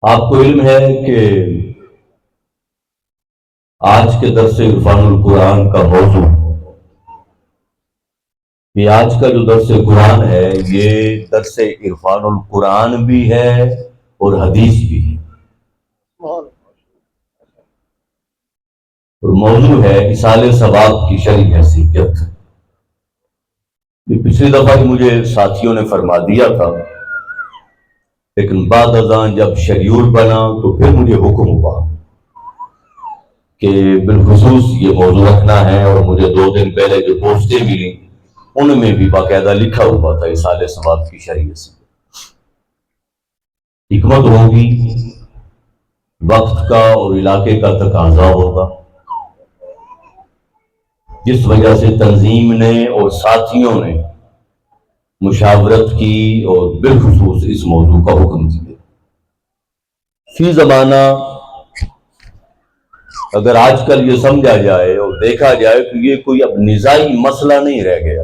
آپ کو علم ہے کہ آج کے درس عرفان القرآن کا موضوع، یہ آج کا جو درس قرآن ہے یہ درس عرفان القرآن بھی ہے اور حدیث بھی ہے، اور موضوع ہے اصالہ ثواب کی شرعی حیثیت۔ یہ پچھلی دفعہ ہی مجھے ساتھیوں نے فرما دیا تھا، لیکن بعد ازاں جب شیڈیول بنا تو پھر مجھے حکم ہوا کہ بالخصوص یہ موضوع رکھنا ہے، اور مجھے 2 دن پہلے جو پوسٹیں ملی ان میں بھی باقاعدہ لکھا ہوا تھا اصالہ ثواب کی شرعی سے۔ حکمت ہوگی، وقت کا اور علاقے کا تقاضا ہوگا، جس وجہ سے تنظیم نے اور ساتھیوں نے مشاورت کی اور بالخصوص اس موضوع کا حکم دیا۔ فی زمانہ اگر آج کل یہ سمجھا جائے اور دیکھا جائے تو یہ کوئی اب نزاعی مسئلہ نہیں رہ گیا۔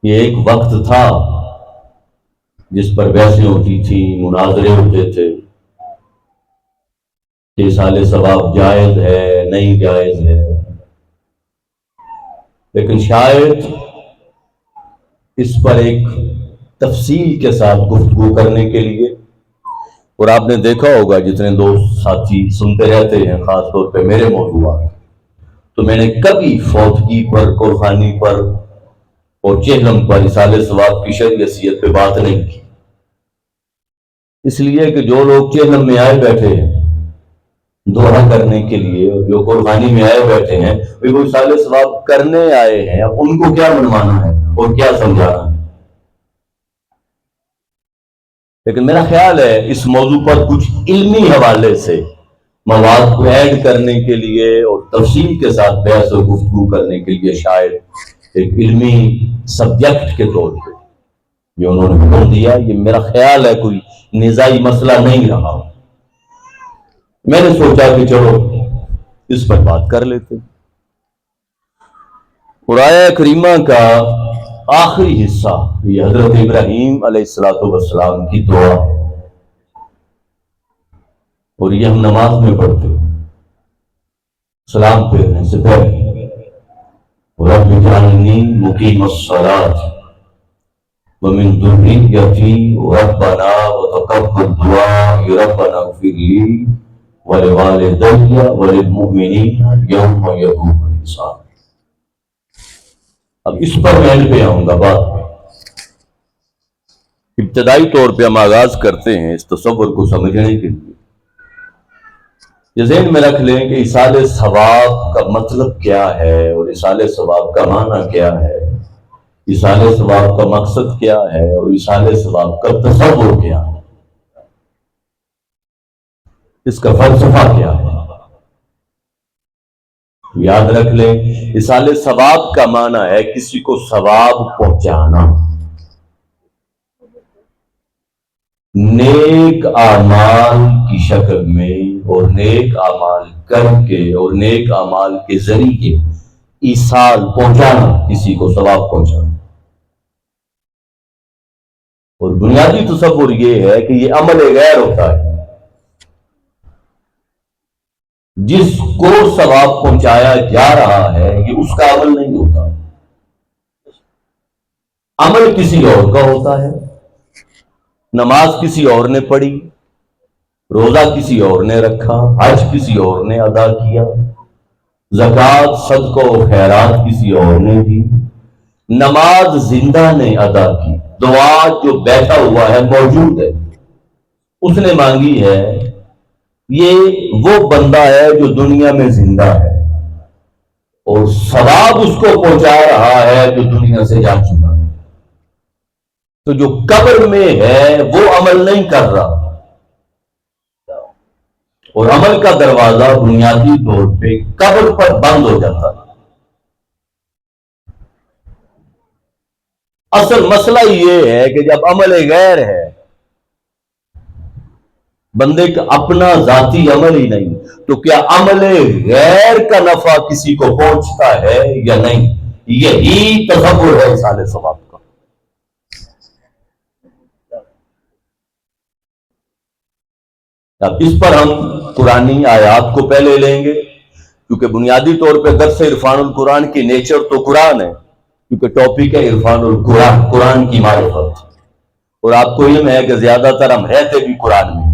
یہ ایک وقت تھا جس پر بحثیں ہوتی تھیں، مناظرے ہوتے تھے کہ اصالہ ثواب جائز ہے نہیں جائز ہے، لیکن شاید اس پر ایک تفصیل کے ساتھ گفتگو کرنے کے لیے، اور آپ نے دیکھا ہوگا جتنے دوست ساتھی سنتے رہتے ہیں خاص طور پہ میرے موضوعات، تو میں نے کبھی فوتگی پر، قربانی پر اور چہلم پر اصالہ ثواب کی شرعی حیثیت پہ بات نہیں کی، اس لیے کہ جو لوگ چہلم میں آئے بیٹھے ہیں دعا کرنے کے لیے، اور جو قربانی میں آئے بیٹھے ہیں وہ اصالہ ثواب کرنے آئے ہیں، ان کو کیا منوانا ہے اور کیا سمجھانا ہے۔ لیکن میرا خیال ہے اس موضوع پر کچھ علمی حوالے سے مواد کو ایڈ کرنے کے لیے اور تفصیل کے ساتھ بحث و گفتگو کرنے کے لیے شاید ایک علمی سبجیکٹ کے طور پہ جو انہوں نے حکم دیا، یہ میرا خیال ہے کوئی نزاعی مسئلہ نہیں رہا۔ میں نے سوچا کہ چلو اس پر بات کر لیتے، اور آیہ کریمہ کا آخری حصہ یہ حضرت ابراہیم علیہ السلام کی دعا ہے، اور یہ ہم نماز میں پڑھتے سلام پھیرنے سے پہلے، رب اجعلنی مقیم الصلاۃ ومن ذریتی ربنا وتقبل دعاء ربنا اغفر لی ولوالدی وللمؤمنین یوم یقوم الحساب۔ اب اس پر میں پہ آؤں گا بعد میں۔ ابتدائی طور پہ ہم آغاز کرتے ہیں اس تصور کو سمجھنے کے لیے، یہ ذہن میں رکھ لیں کہ اصالہ ثواب کا مطلب کیا ہے، اور اصالہ ثواب کا معنی کیا ہے، اصالہ ثواب کا مقصد کیا ہے، اور اصالہ ثواب کا تصور کیا ہے، اس کا فلسفہ کیا ہے۔ یاد رکھ لیں، اصالہ ثواب کا معنی ہے کسی کو ثواب پہنچانا، نیک اعمال کی شکل میں، اور نیک اعمال کر کے اور نیک اعمال کے ذریعے ایصال پہنچانا، کسی کو ثواب پہنچانا۔ اور بنیادی تصور یہ ہے کہ یہ عمل غیر ہوتا ہے، جس کو ثواب پہنچایا جا رہا ہے یہ اس کا عمل نہیں ہوتا، عمل کسی اور کا ہوتا ہے۔ نماز کسی اور نے پڑھی، روزہ کسی اور نے رکھا، حج کسی اور نے ادا کیا، زکوٰۃ صدقہ و خیرات کسی اور نے دی، نماز زندہ نے ادا کی، دعا جو بیٹھا ہوا ہے موجود ہے اس نے مانگی ہے، یہ وہ بندہ ہے جو دنیا میں زندہ ہے، اور ثواب اس کو پہنچا رہا ہے جو دنیا سے جا چکا ہے۔ تو جو قبر میں ہے وہ عمل نہیں کر رہا، اور عمل کا دروازہ بنیادی طور پہ قبر پر بند ہو جاتا ہے۔ اصل مسئلہ یہ ہے کہ جب عمل غیر ہے، بندے کا اپنا ذاتی عمل ہی نہیں، تو کیا عمل غیر کا نفع کسی کو پہنچتا ہے یا نہیں؟ یہی تصور ہے اصالہ ثواب کا۔ اب اس پر ہم قرآنی آیات کو پہلے لیں گے، کیونکہ بنیادی طور پہ درس عرفان القرآن کی نیچر تو قرآن ہے، کیونکہ ٹاپک ہے عرفان القرآن، قرآن کی معرفت، اور آپ کو علم ہے کہ زیادہ تر ہم رہتے بھی قرآن میں،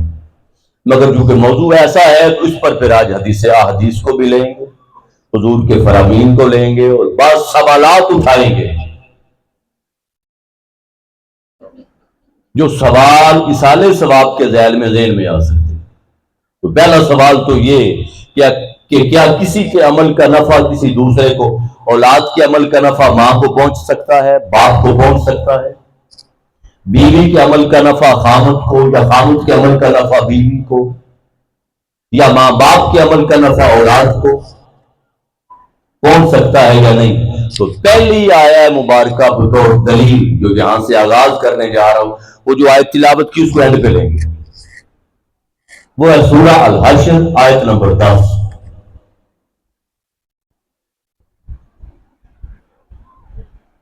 مگر چونکہ موضوع ایسا ہے تو اس پر پھر آج حدیث احادیث کو بھی لیں گے، حضور کے فرامین کو لیں گے، اور بعض سوالات اٹھائیں گے جو سوال اصالے ثواب کے ذیل میں ذہن میں آ سکتے۔ تو پہلا سوال تو یہ کہ کیا کسی کے عمل کا نفع کسی دوسرے کو، اولاد کے عمل کا نفع ماں کو پہنچ سکتا ہے، باپ کو پہنچ سکتا ہے، بیوی کے عمل کا نفع خامد کو، یا خامد کے عمل کا نفع بیوی کو، یا ماں باپ کے عمل کا نفع اولاد کو پہنچ سکتا ہے یا نہیں؟ تو پہلی آیہ مبارکہ بطور دلیل جو یہاں سے آغاز کرنے جا رہا ہوں، وہ جو آیت تلاوت کی اس کو اینڈ پہ لیں گے، وہ ہے سورہ الحشر آیت نمبر 10۔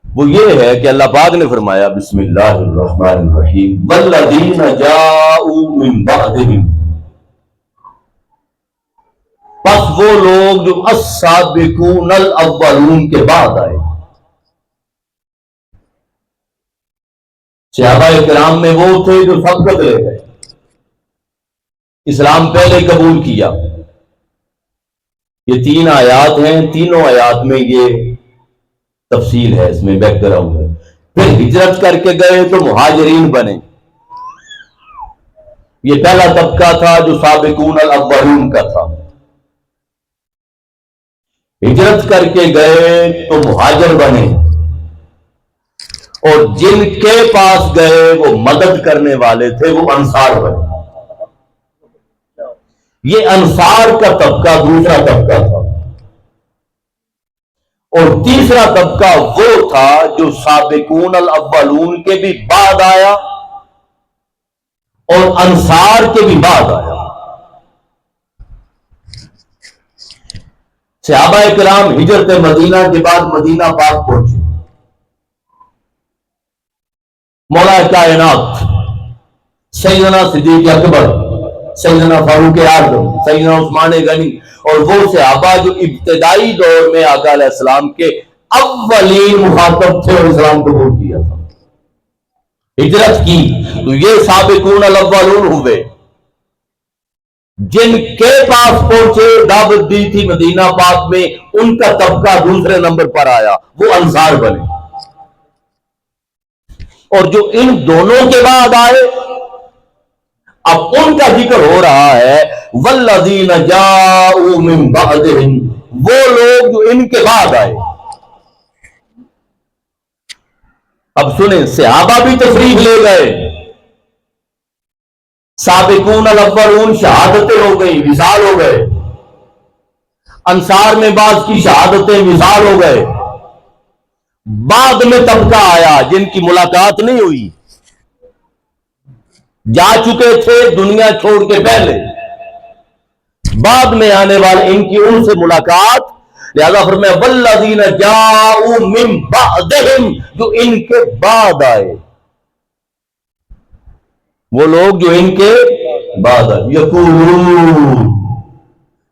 وہ یہ ہے کہ اللہ پاک نے فرمایا بسم اللہ الرحمن الرحیم والذین جاؤوا من بعدہم، پس وہ لوگ جو السابقون الاولون کے بعد آئے۔ صحابہ کرام میں وہ تھے جو سبقت لے گئے، اسلام پہلے قبول کیا۔ یہ 3 آیات ہیں، تینوں آیات میں یہ تفصیل ہے، اس میں بیک گراؤنڈ ہے۔ پھر ہجرت کر کے گئے تو مہاجرین بنے، یہ پہلا طبقہ تھا جو سابقون الاولون کا تھا۔ ہجرت کر کے گئے تو مہاجر بنے، اور جن کے پاس گئے وہ مدد کرنے والے تھے، وہ انصار بنے۔ یہ انصار کا طبقہ دوسرا طبقہ تھا، اور تیسرا طبقہ وہ تھا جو سابقون الاولون کے بھی بعد آیا اور انصار کے بھی بعد آیا۔ صحابہ کرام ہجرت مدینہ کے بعد مدینہ پاک پہنچے۔ مولا کائنات سیدنا صدیق اکبر، سیدنا فاروق اعظم، سیدنا عثمان غنی اور وہ صحابہ جو ابتدائی دور میں آقا علیہ السلام کے اولین مخاطب تھے اور اسلام قبول کیا تھا، ہجرت کی، تو یہ سابقون الاولون ہوئے۔ جن کے پاس پہنچے، دعوت دی تھی مدینہ پاک میں، ان کا طبقہ دوسرے نمبر پر آیا، وہ انصار بنے۔ اور جو ان دونوں کے بعد آئے، اب ان کا ذکر ہو رہا ہے، والذین جاؤوا من بعدہم، وہ لوگ جو ان کے بعد آئے۔ اب سنیں، صحابہ بھی تشریف لے گئے، سابقون الاولون شہادتیں ہو گئی، وصال ہو گئے، انصار میں بعض کی شہادتیں وصال ہو گئے۔ بعد میں طبقہ آیا جن کی ملاقات نہیں ہوئی، جا چکے تھے دنیا چھوڑ کے پہلے، بعد میں آنے والے ان کی ان سے ملاقات، لہذا فرمایا والذین جاؤوا من بعدہم، جو ان کے بعد آئے، وہ لوگ جو ان کے بعد آئے، یقولون،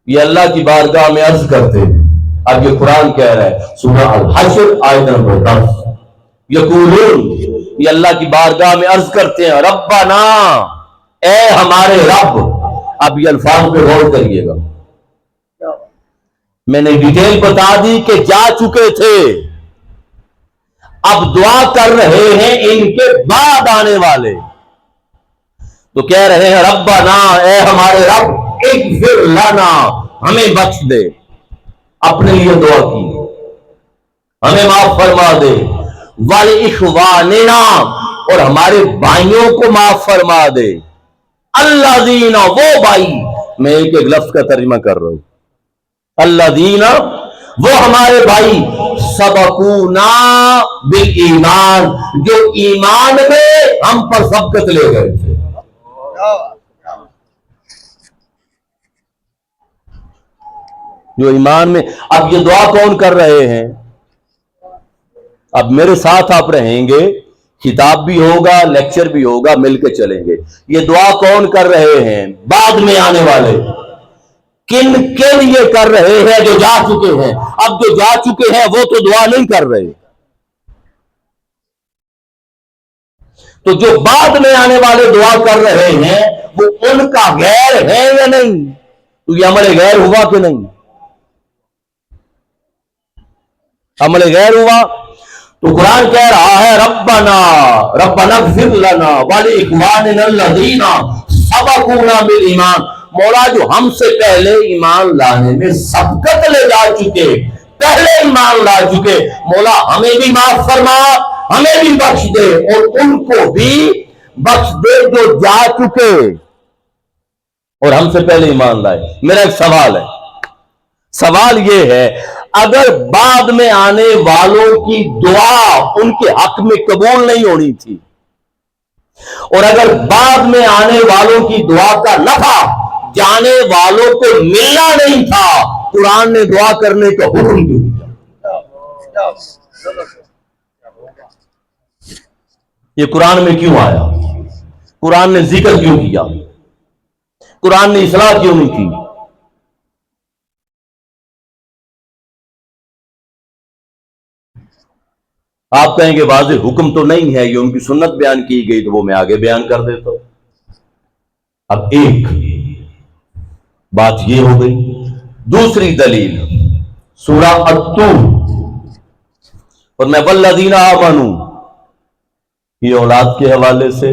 یہ اللہ کی بارگاہ میں عرض کرتے ہیں۔ اب یہ قرآن کہہ رہا ہے، سورہ الحشر آیت نمبر 10، یقولون، یہ اللہ کی بارگاہ میں عرض کرتے ہیں، ربنا، اے ہمارے رب۔ اب یہ الفاظ پہ غور کریے گا، میں نے ڈیٹیل بتا دی کہ جا چکے تھے، اب دعا کر رہے ہیں ان کے بعد آنے والے، تو کہہ رہے ہیں ربنا، اے ہمارے رب، اغفر لنا، ہمیں بخش دے، اپنے لیے دعا کی، ہمیں معاف فرما دے، وَلِإِخْوَانِنَا، اور ہمارے بھائیوں کو معاف فرما دے، الذین، وہ بھائی، میں ایک ایک لفظ کا ترجمہ کر رہا ہوں، الذین، وہ ہمارے بھائی، سبقونا بالایمان، جو ایمان میں ہم پر سبقت لے گئے تھے۔ جو ایمان میں، اب یہ دعا کون کر رہے ہیں؟ اب میرے ساتھ آپ رہیں گے خطاب بھی ہوگا، لیکچر بھی ہوگا، مل کے چلیں گے۔ یہ دعا کون کر رہے ہیں؟ بعد میں آنے والے۔ کن کے لیے کر رہے ہیں؟ جو جا چکے ہیں۔ اب جو جا چکے ہیں وہ تو دعا نہیں کر رہے، تو جو بعد میں آنے والے دعا کر رہے ہیں وہ ان کا غیر ہے یا نہیں؟ تو یہ عمل غیر ہوا کہ نہیں؟ عمل غیر ہوا۔ تو قرآن کہہ رہا ہے ربنا اغفر لنا ولاخواننا الذین سبقونا بالایمان، مولا جو ہم سے پہلے ایمان لانے میں سبقت لے جا چکے، پہلے ایمان لا چکے، مولا ہمیں بھی معاف فرما، ہمیں بھی بخش دے اور ان کو بھی بخش دے جو جا چکے اور ہم سے پہلے ایمان لائے۔ میرا ایک سوال ہے، سوال یہ ہے اگر بعد میں آنے والوں کی دعا ان کے حق میں قبول نہیں ہونی تھی، اور اگر بعد میں آنے والوں کی دعا کا نفع جانے والوں کو ملنا نہیں تھا، قرآن نے دعا کرنے کا حکم کیوں دیا؟ یہ قرآن میں کیوں آیا؟ قرآن نے ذکر کیوں کیا؟ قرآن نے اصلاح کیوں نہیں کی؟ آپ کہیں گے واضح حکم تو نہیں ہے، یہ ان کی سنت بیان کی گئی تو وہ میں آگے بیان کر دیتا ہوں۔ اب ایک بات یہ ہو گئی۔ دوسری دلیل سورہ الطور، اور میں والذین آمنوا، یہ اولاد کے حوالے سے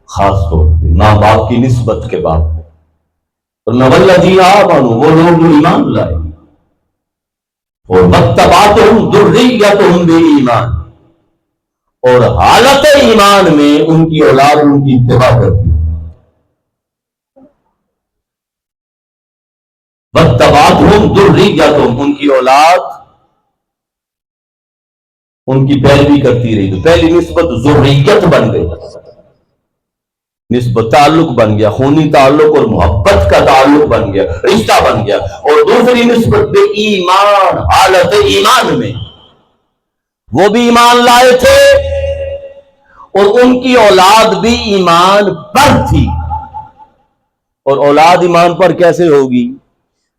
خاص طور پہ ماں باپ کی نسبت کے بعد میں، اور میں والذین آمنوا، وہ لوگ جو ایمان لائے، اور واتبعتہم ذریتہم بایمان، اور حالت ایمان میں ان کی اولاد ان کی اتباع کرتی ہے، واتبعتہم ذریتہم، ان کی اولاد ان کی پیروی کرتی رہی، تو پہلی نسبت ذریت بن گئی، نسبت تعلق بن گیا، خونی تعلق اور محبت کا تعلق بن گیا، رشتہ بن گیا۔ اور دوسری نسبت بے ایمان، حالت ایمان میں وہ بھی ایمان لائے تھے اور ان کی اولاد بھی ایمان پر تھی۔ اور اولاد ایمان پر کیسے ہوگی؟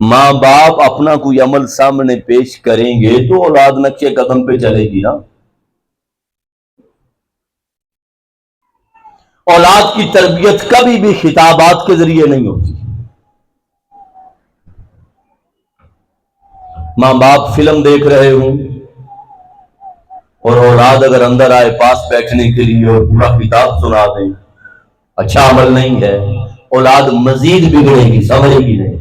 ماں باپ اپنا کوئی عمل سامنے پیش کریں گے تو اولاد نقشے قدم پہ چلے گی نا۔ اولاد کی تربیت کبھی بھی خطابات کے ذریعے نہیں ہوتی۔ ماں باپ فلم دیکھ رہے ہوں اور اولاد اگر اندر آئے پاس بیٹھنے کے لیے اور پورا خطاب سنا دیں، اچھا عمل نہیں ہے، اولاد مزید بگڑے گی، سمجھے گی نہیں،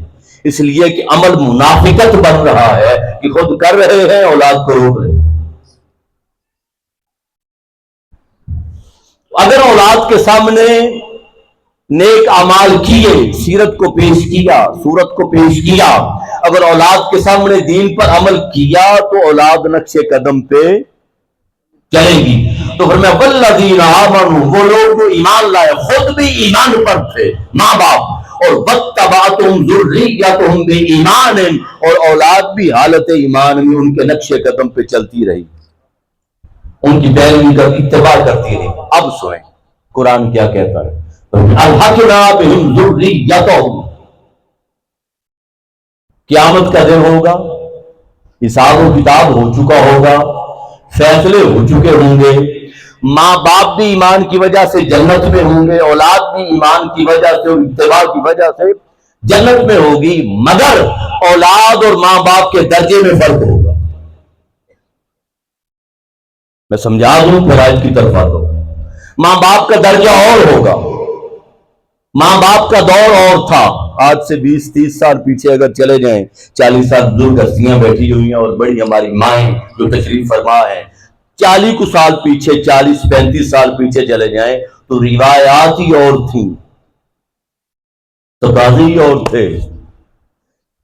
اس لیے کہ عمل منافقت بن رہا ہے کہ خود کر رہے ہیں، اولاد کو روک رہے ہیں۔ اگر اولاد کے سامنے نیک اعمال کیے، سیرت کو پیش کیا، صورت کو پیش کیا، اگر اولاد کے سامنے دین پر عمل کیا تو اولاد نقش قدم پہ چلے گی۔ تو پھر میں والذین آمنوا، وہ لوگ جو ایمان لائے، خود بھی ایمان پر تھے ماں باپ، اور واتبعتہم ذریتہم بایمان، اور اولاد بھی حالت ایمان میں ان کے نقش قدم پہ چلتی رہی، ان کی پیروی کا اتباع کرتی رہی۔ اب سنیں قرآن کیا کہتا ہے، الحقنا بہم ذریتہم، قیامت کا دن ہوگا، حساب و کتاب ہو چکا ہوگا، فیصلے ہو چکے ہوں گے، ماں باپ بھی ایمان کی وجہ سے جنت میں ہوں گے، اولاد بھی ایمان کی وجہ سے اور اتباع کی وجہ سے جنت میں ہوگی، مگر اولاد اور ماں باپ کے درجے میں فرق ہوگا۔ میں سمجھا دوں پھر آیت کی طرف آتا ہوں۔ ماں باپ کا درجہ اور ہوگا، ماں باپ کا دور اور تھا، آج سے 20-30 سال پیچھے اگر چلے جائیں، 40 سال بزرگ ہستیاں بیٹھی ہوئی ہیں اور بڑی ہماری مائیں جو تشریف فرما ہیں، 40 سال پیچھے، 40-35 سال پیچھے چلے جائیں تو روایات ہی اور تھیں، تقاضے ہی اور تھے۔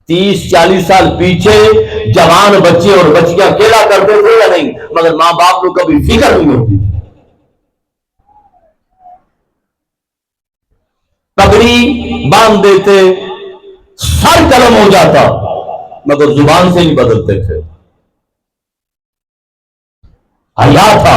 30-40 سال پیچھے جوان بچے اور بچیاں کھیلا کرتے تھے یا نہیں، مگر ماں باپ کو کبھی فکر نہیں ہوتی تھی، پگڑی باندھ دیتے، سر قلم ہو جاتا، مگر زبان سے نہیں بدلتے تھے، حیا تھا۔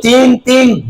3-3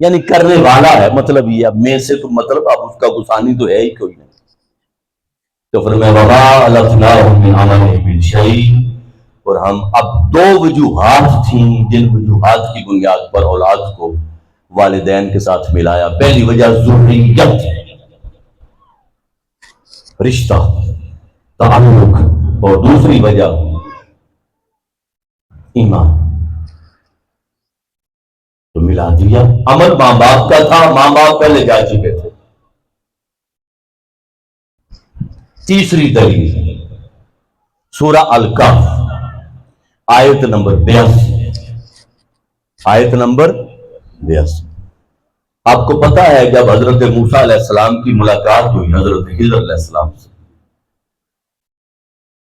یعنی کرنے والا ہے، مطلب یہ اب میں سے تو مطلب اب اس کا گسانی تو ہے ہی کوئی نہیں. تو فرمایا وما الفناهم من عمل بالشيء، اور ہم اب دو وجوہات تھیں جن وجوہات کی بنیاد پر اولاد کو والدین کے ساتھ ملایا. پہلی وجہ ذریت، رشتہ تعلق، اور دوسری وجہ ایمان. تو ملا دیا. عمل ماں باپ کا تھا، ماں باپ پہلے جا چکے تھے. تیسری دلیل سورہ الکہف آیت نمبر 82. آیت نمبر 82. آپ کو پتا ہے جب حضرت موسیٰ علیہ السلام کی ملاقات ہوئی حضرت خضر علیہ السلام سے،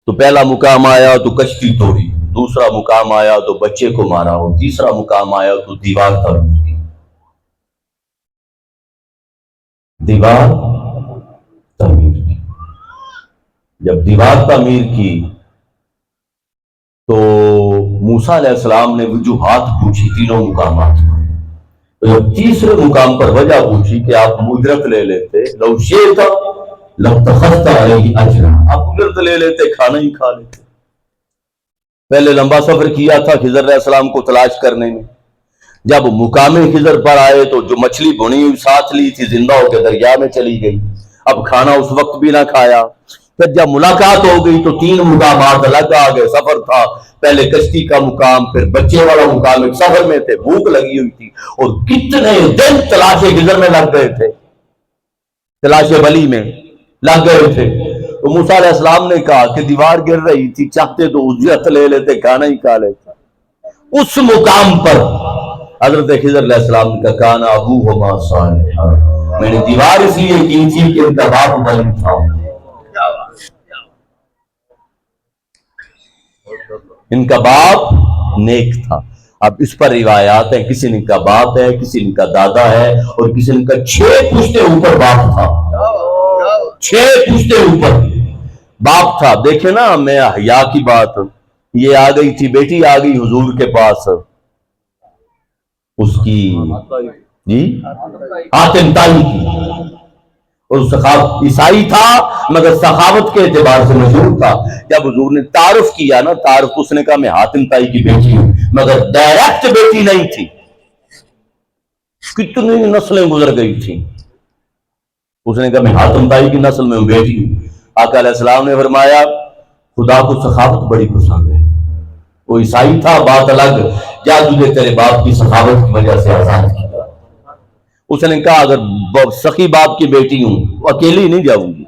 تو پہلا مقام آیا تو کشتی توڑی، دوسرا مقام آیا تو بچے کو مارا، اور تیسرا مقام آیا تو دیوار تعمیر کی. دیوار تعمیر کی. جب دیوار تعمیر کی تو موسیٰ علیہ السلام نے وجوہات پوچھی تینوں مقامات پر. تو جب تیسرے مقام پر وجہ پوچھی کہ آپ مجرت لے لیتے، لو شئت لاتخذت علیہ اجرا، آپ مجرت لے لیتے، کھانا ہی کھا لیتے. پہلے لمبا سفر کیا تھا خضر علیہ السلام کو تلاش کرنے میں. جب مقام خضر پر آئے تو جو مچھلی بھنی ہوئی ساتھ لی تھی زندہ ہو کے دریا میں چلی گئی. اب کھانا اس وقت بھی نہ کھایا. پھر جب ملاقات ہو گئی تو تین مقامات الگ آ گئے. سفر تھا، پہلے کشتی کا مقام، پھر بچے والا مقام. ایک سفر میں تھے، بھوک لگی ہوئی تھی، اور کتنے دن تلاش خضر میں لگ گئے تھے، تلاش ولی میں لگ گئے تھے. تو موسیٰ علیہ السلام نے کہا کہ دیوار گر رہی تھی، چاہتے تو اجرت لے لیتے، کھانا ہی کھا لیتے. اس مقام پر حضرت خضر علیہ السلام نے کہا کان ابوہما صالحا، میں نے دیوار اس لیے کی تھی کہ ان کا باپ ولی تھا، ان کا باپ نیک تھا. اب اس پر روایات ہیں، کسی نے ان کا باپ ہے، کسی نے ان کا دادا ہے، اور کسی نے ان کا 6 پشتے اوپر باپ تھا. 6 پشتے اوپر باپ تھا. دیکھیں نا، میں حیا کی بات، یہ آ گئی تھی بیٹی، آ گئی حضور کے پاس، اس کی جی حاتم تائی کی، اور عیسائی تھا مگر سخاوت کے اعتبار سے مشہور تھا. جب حضور نے تعارف کیا نا، تعارف اس نے کہا میں حاتم تائی کی بیٹی ہوں، مگر ڈائریکٹ بیٹی نہیں تھی. کتنی نسلیں گزر گئی تھی. اس نے کہا میں حاتم تائی کی نسل میں بیٹی ہوں. آقا علیہ السلام نے فرمایا خدا کو سخاوت بڑی پسند ہے. وہ عیسائی تھا، بات الگ، جا تجھے تیرے باپ کی سخاوت کی وجہ سے آزاد کیا. اس نے کہا اگر سخی باپ کی بیٹی ہوں اکیلی نہیں جاؤں گی،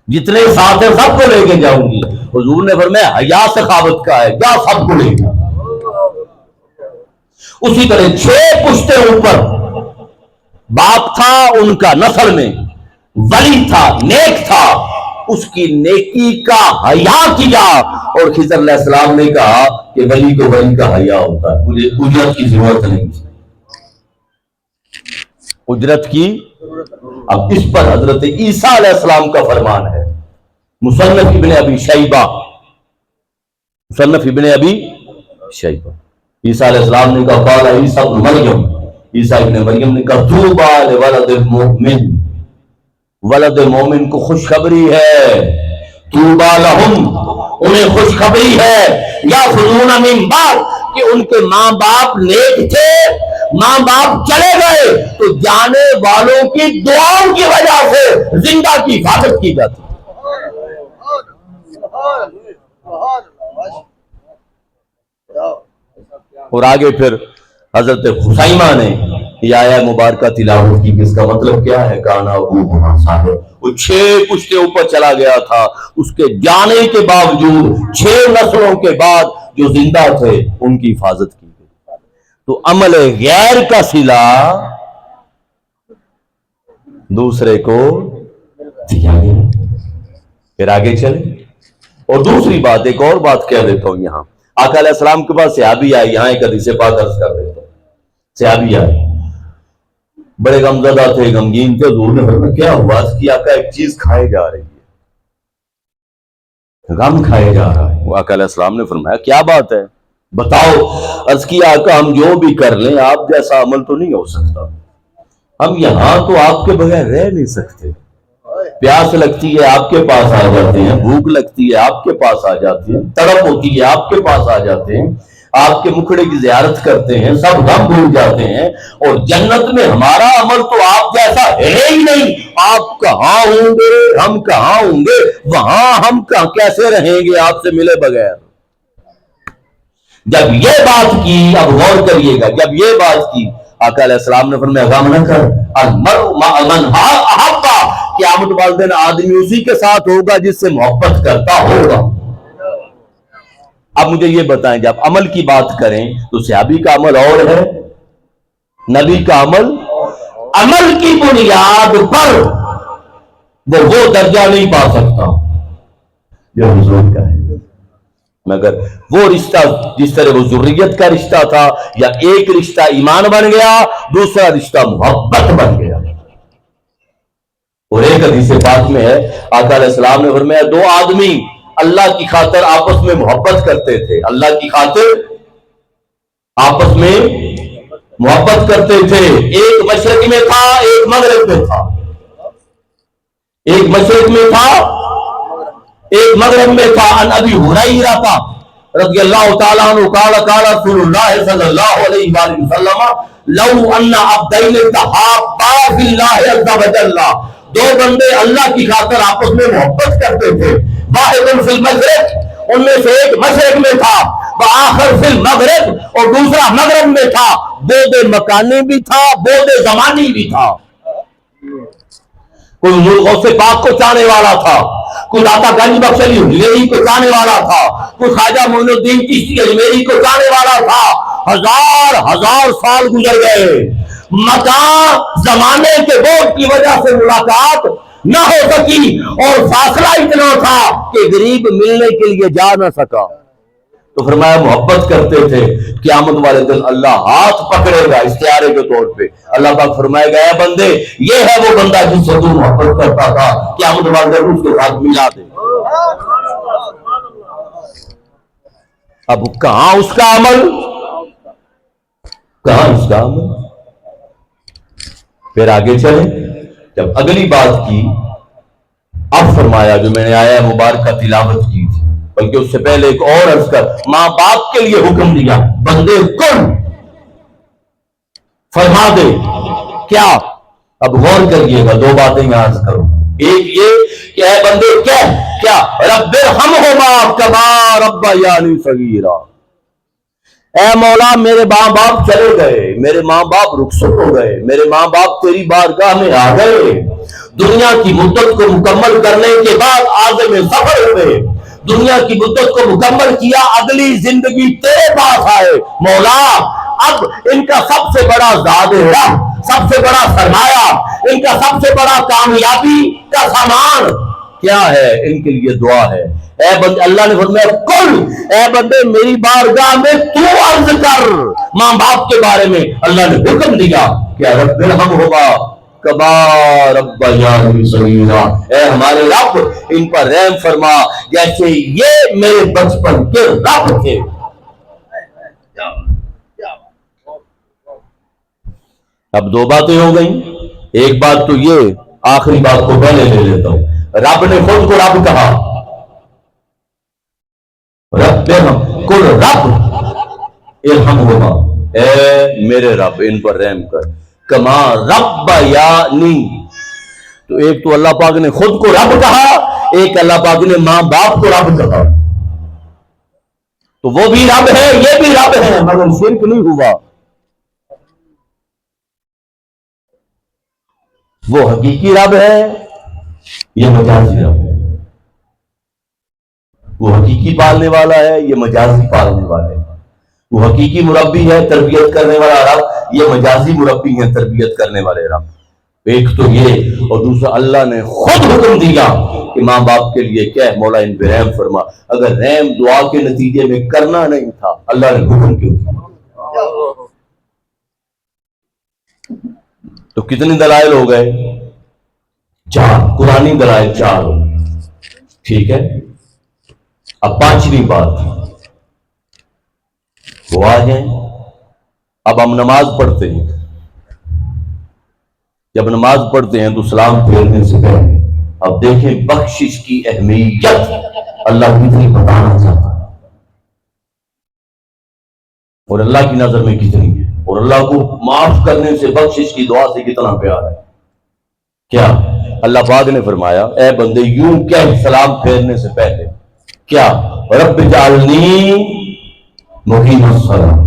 جتنے ساتھ ہیں سب کو لے کے جاؤں گی. حضور نے فرمایا حیا سخاوت کا ہے، کیا سب کو لے گا. اسی طرح 6 پشتے اوپر باپ تھا، ان کا نسل میں ولی تھا، نیک تھا. اس کی نیکی کا حیا کیا، اور خضر علیہ السلام نے کہا کہ ولی کو ولی کا حیا ہوتا ہے، مجھے اجرت کی ضرورت نہیں تھی، اجرت کی. اب اس پر حضرت عیسیٰ علیہ السلام کا فرمان ہے. مصنف ابن ابی شیبہ، مصنف ابن ابی شیبہ، عیسیٰ علیہ السلام نے کہا قال عیسیٰ ابن مریم، عیسیٰ ابن مریم نے کہا طوبی لولد المؤمن، ولد مومن کو خوشخبری ہے. طوبی لہم، انہیں خوشخبری ہے. یاخذون من بعد، کہ ان کے ماں باپ نیک تھے، ماں باپ چلے گئے تو جانے والوں کی دعاؤں کی وجہ سے زندہ کی حفاظت کی جاتی. اور آگے پھر حضرت خثیمہ نے یہ آیا مبارکہ تلاوت کی، جس کا مطلب کیا ہے کانا ابوہما صالحا. وہ 6 پشتے اوپر چلا گیا تھا، اس کے جانے کے باوجود 6 نسلوں کے بعد جو زندہ تھے ان کی حفاظت کی گئی. تو عمل غیر کا صلہ دوسرے کو دیا گیا. پھر آگے چلے. اور دوسری بات، ایک اور بات کہہ دیتا ہوں یہاں. آقا علیہ السلام کے پاس صحابی آئے، یہاں ایک حدیث پاک عرض کر دیتا ہوں. صحابی آئے، بڑے غمزدہ تھے، غمگین تھے. حضور نے فرمایا کیا ہوا؟ اس کی آقا ایک چیز کھائے جا رہی ہے، غم کھائے جا رہا ہے. آقا علیہ السلام نے فرمایا کیا بات ہے؟ بتاؤ، عرض کیا آقا ہم جو بھی کر لیں آپ جیسا عمل تو نہیں ہو سکتا، ہم یہاں تو آپ کے بغیر رہ نہیں سکتے، پیاس لگتی ہے آپ کے پاس آ جاتے ہیں، بھوک لگتی ہے آپ کے پاس آ جاتے ہیں، تڑپ ہوتی ہے آپ کے پاس آ جاتے ہیں، آپ کے مکھڑے کی زیارت کرتے ہیں، سب غم بھول جاتے ہیں، اور جنت میں ہمارا عمل تو آپ جیسا ہے ہی نہیں، آپ کہاں ہوں گے ہم کہاں ہوں گے، وہاں ہم کیسے رہیں گے آپ سے ملے بغیر۔ جب یہ بات کی، اب غور کریے گا، جب یہ بات کی آقا علیہ السلام نے فرمایا غم نہ کر، المرء مع من احبا، قیامت والے دن آدمی اسی کے ساتھ ہوگا جس سے محبت کرتا ہوگا۔ اب مجھے یہ بتائیں، جب عمل کی بات کریں تو صحابی کا عمل اور ہے، نبی کا عمل، عمل کی بنیاد پر وہ درجہ نہیں پا سکتا جو حضور کا ہے، مگر وہ رشتہ جس طرح وہ ذریت کا رشتہ تھا، یا ایک رشتہ ایمان بن گیا، دوسرا رشتہ محبت بن گیا۔ اور ایک حدیث پاک میں ہے، آقا علیہ السلام نے فرمایا دو آدمی اللہ کی خاطر آپس میں محبت کرتے تھے، اللہ کی خاطر آپس میں محبت کرتے تھے، ایک مشرق میں تھا ایک مغرب میں تھا، ایک مشرق میں تھا ایک مغرب میں تھا۔ ان ابی ہریرہ رضی اللہ تعالیٰ عنہ قال قال رسول اللہ صلی اللہ علیہ وآلہ وسلم لو ان عبدین تحابا فی اللہ عز وجل، دو بندے اللہ کی خاطر آپس میں محبت کرتے تھے، واحد فی المشرق، ان میں سے ایک مشرق میں تھا، وآخر فی المغرب، اور دوسرا مغرب میں تھا، بعد مکانی بھی تھا بعد زمانی بھی تھا، کوئی غوث پاک کو چاہنے والا تھا، کوئی داتا گنج بخش علی اجمیری کو چاہنے والا تھا، کوئی خواجہ معین الدین چشتی اجمیری کو چاہنے والا تھا، ہزار ہزار سال گزر گئے، مکان زمانے کے بوجھ کی وجہ سے ملاقات نہ ہو سکی، اور فاصلہ اتنا تھا کہ غریب ملنے کے لیے جا نہ سکا، تو فرمایا محبت کرتے تھے، قیامت والے دن اللہ ہاتھ پکڑے گا استعارے کے طور پہ، اللہ پاک فرمائے گا اے بندے یہ ہے وہ بندہ جس سے تو محبت کرتا تھا، قیامت والے دن اس کے ساتھ ملا دے۔ اب کہاں اس کا عمل، کہاں اس کا عمل؟ پھر آگے چلیں، جب اگلی بات کی، اب فرمایا جو میں نے آیا مبارکہ تلاوت کی تھی، بلکہ اس سے پہلے ایک اور عرض کر، ماں باپ کے لیے حکم دیا، بندے کن فرما دے، کیا؟ اب غور کریے گا، دو باتیں یہاں عرض کروں، ایک یہ کہ اے بندے کیا رب ارحمہما کما ربیانی صغیرا، اے مولا میرے ماں باپ چلے گئے، میرے ماں باپ رخصت ہو گئے، میرے ماں باپ تیری بارگاہ میں آ گئے، دنیا کی مدت کو مکمل کرنے کے بعد عازم سفر ہوئے، دنیا کی مدت کو مکمل کیا، اگلی زندگی تیرے پاس آئے، مولا اب ان کا سب سے بڑا زاد راہ، سب سے بڑا سرمایہ، ان کا سب سے بڑا کامیابی کا سامان کیا ہے؟ ان کے لیے دعا ہے۔ اے بندے، اللہ نے فرمایا کل، اے بندے میری بارگاہ میں تو عرض کر ماں باپ کے بارے میں، اللہ نے حکم دیا کہ رب ارحمہما کما ربیانی صغیرا، اے ہمارے رب ان پر رحم فرما جیسے یہ میرے بچپن کے رب تھے۔ اب دو باتیں ہو گئیں، ایک بات تو یہ، آخری بات کو پہلے لے لیتا ہوں، رب نے خود کو رب کہا، رب کل رب ارحمہما، اے میرے رب ان پر رحم کر، کما ربیانی، تو ایک تو اللہ پاک نے خود کو رب کہا، ایک اللہ پاک نے ماں باپ کو رب کہا، تو وہ بھی رب ہے یہ بھی رب ہے، مگر شرک نہیں ہوا، وہ حقیقی رب ہے یہ مجازی رب ہے، وہ حقیقی پالنے والا ہے یہ مجازی پالنے والے ہے، وہ حقیقی مربی ہے تربیت کرنے والا رب، یہ مجازی مربی ہے تربیت کرنے والے رب، ایک تو یہ، اور دوسرا اللہ نے خود حکم دیا کہ ماں باپ کے لیے کہہ مولا ان پہ رحم فرما، اگر رحم دعا کے نتیجے میں کرنا نہیں تھا اللہ نے حکم کیوں دیا؟ تو کتنے دلائل ہو گئے؟ چار، قرآنی دلائل چار ہو گئے، ٹھیک ہے؟ اب پانچویں بات، وہ آ جائیں. اب ہم نماز پڑھتے ہیں. جب نماز پڑھتے ہیں تو سلام پھیرنے سے پہلے اب دیکھیں بخشش کی اہمیت اللہ کتنی بتانا چاہتا ہے اور اللہ کی نظر میں کتنی ہے، اور اللہ کو معاف کرنے سے بخشش کی دعا سے کتنا پیار ہے. کیا اللہ پاک نے فرمایا اے بندے یوں کہہ سلام پھیرنے سے پہلے کیا رب جعلنی مقیم الصلاۃ،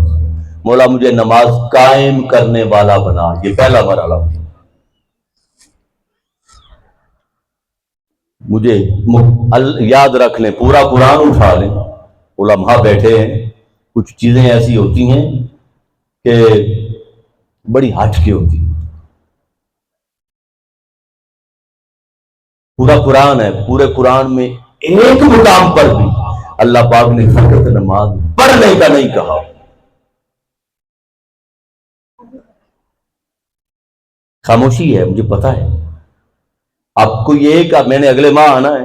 مولا مجھے نماز قائم کرنے والا بنا. یہ پہلا مرحلہ. مجھے یاد رکھ لیں، پورا قرآن اٹھا لیں، علماء بیٹھے ہیں، کچھ چیزیں ایسی ہوتی ہیں کہ بڑی ہٹ کے ہوتی ہیں. پورا قرآن ہے، پورے قرآن میں ایک مقام پر بھی اللہ پاک نے فقط نماز پڑھنے کا نہیں کہا. خاموشی ہے، مجھے پتا ہے. آپ کو یہ کہ میں نے اگلے ماہ آنا ہے،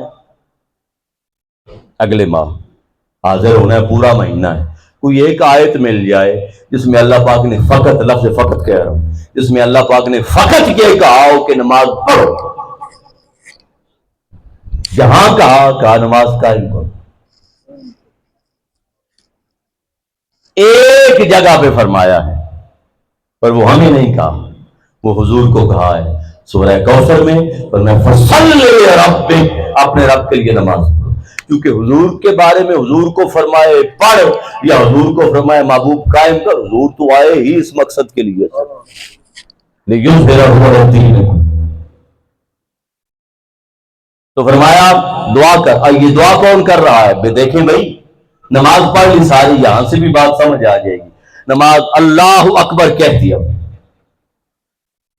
اگلے ماہ حاضر ہونا ہے، پورا مہینہ ہے. کوئی ایک آیت مل جائے جس میں اللہ پاک نے فقط، لفظ فقط کہہ رہا ہوں، جس میں اللہ پاک نے فقط یہ کہا ہو کہ نماز پڑھو. جہاں کہا نماز قائم کرو. ایک جگہ پہ فرمایا ہے پر وہ ہمیں نہیں کہا، وہ حضور کو کہا ہے سورہ کوثر میں، پر میں فصلی ربک، اپنے رب کے لیے نماز پڑھو. کیونکہ حضور کے بارے میں حضور کو فرمائے پڑھ یا حضور کو فرمائے محبوب قائم کر، حضور تو آئے ہی اس مقصد کے لیے. لیکن پھر تو فرمایا دعا کر. یہ دعا کون کر رہا ہے؟ دیکھیں بھائی، نماز پڑھ لی ساری، یہاں سے بھی بات سمجھ آ جائے گی. نماز اللہ اکبر کہتی ہے،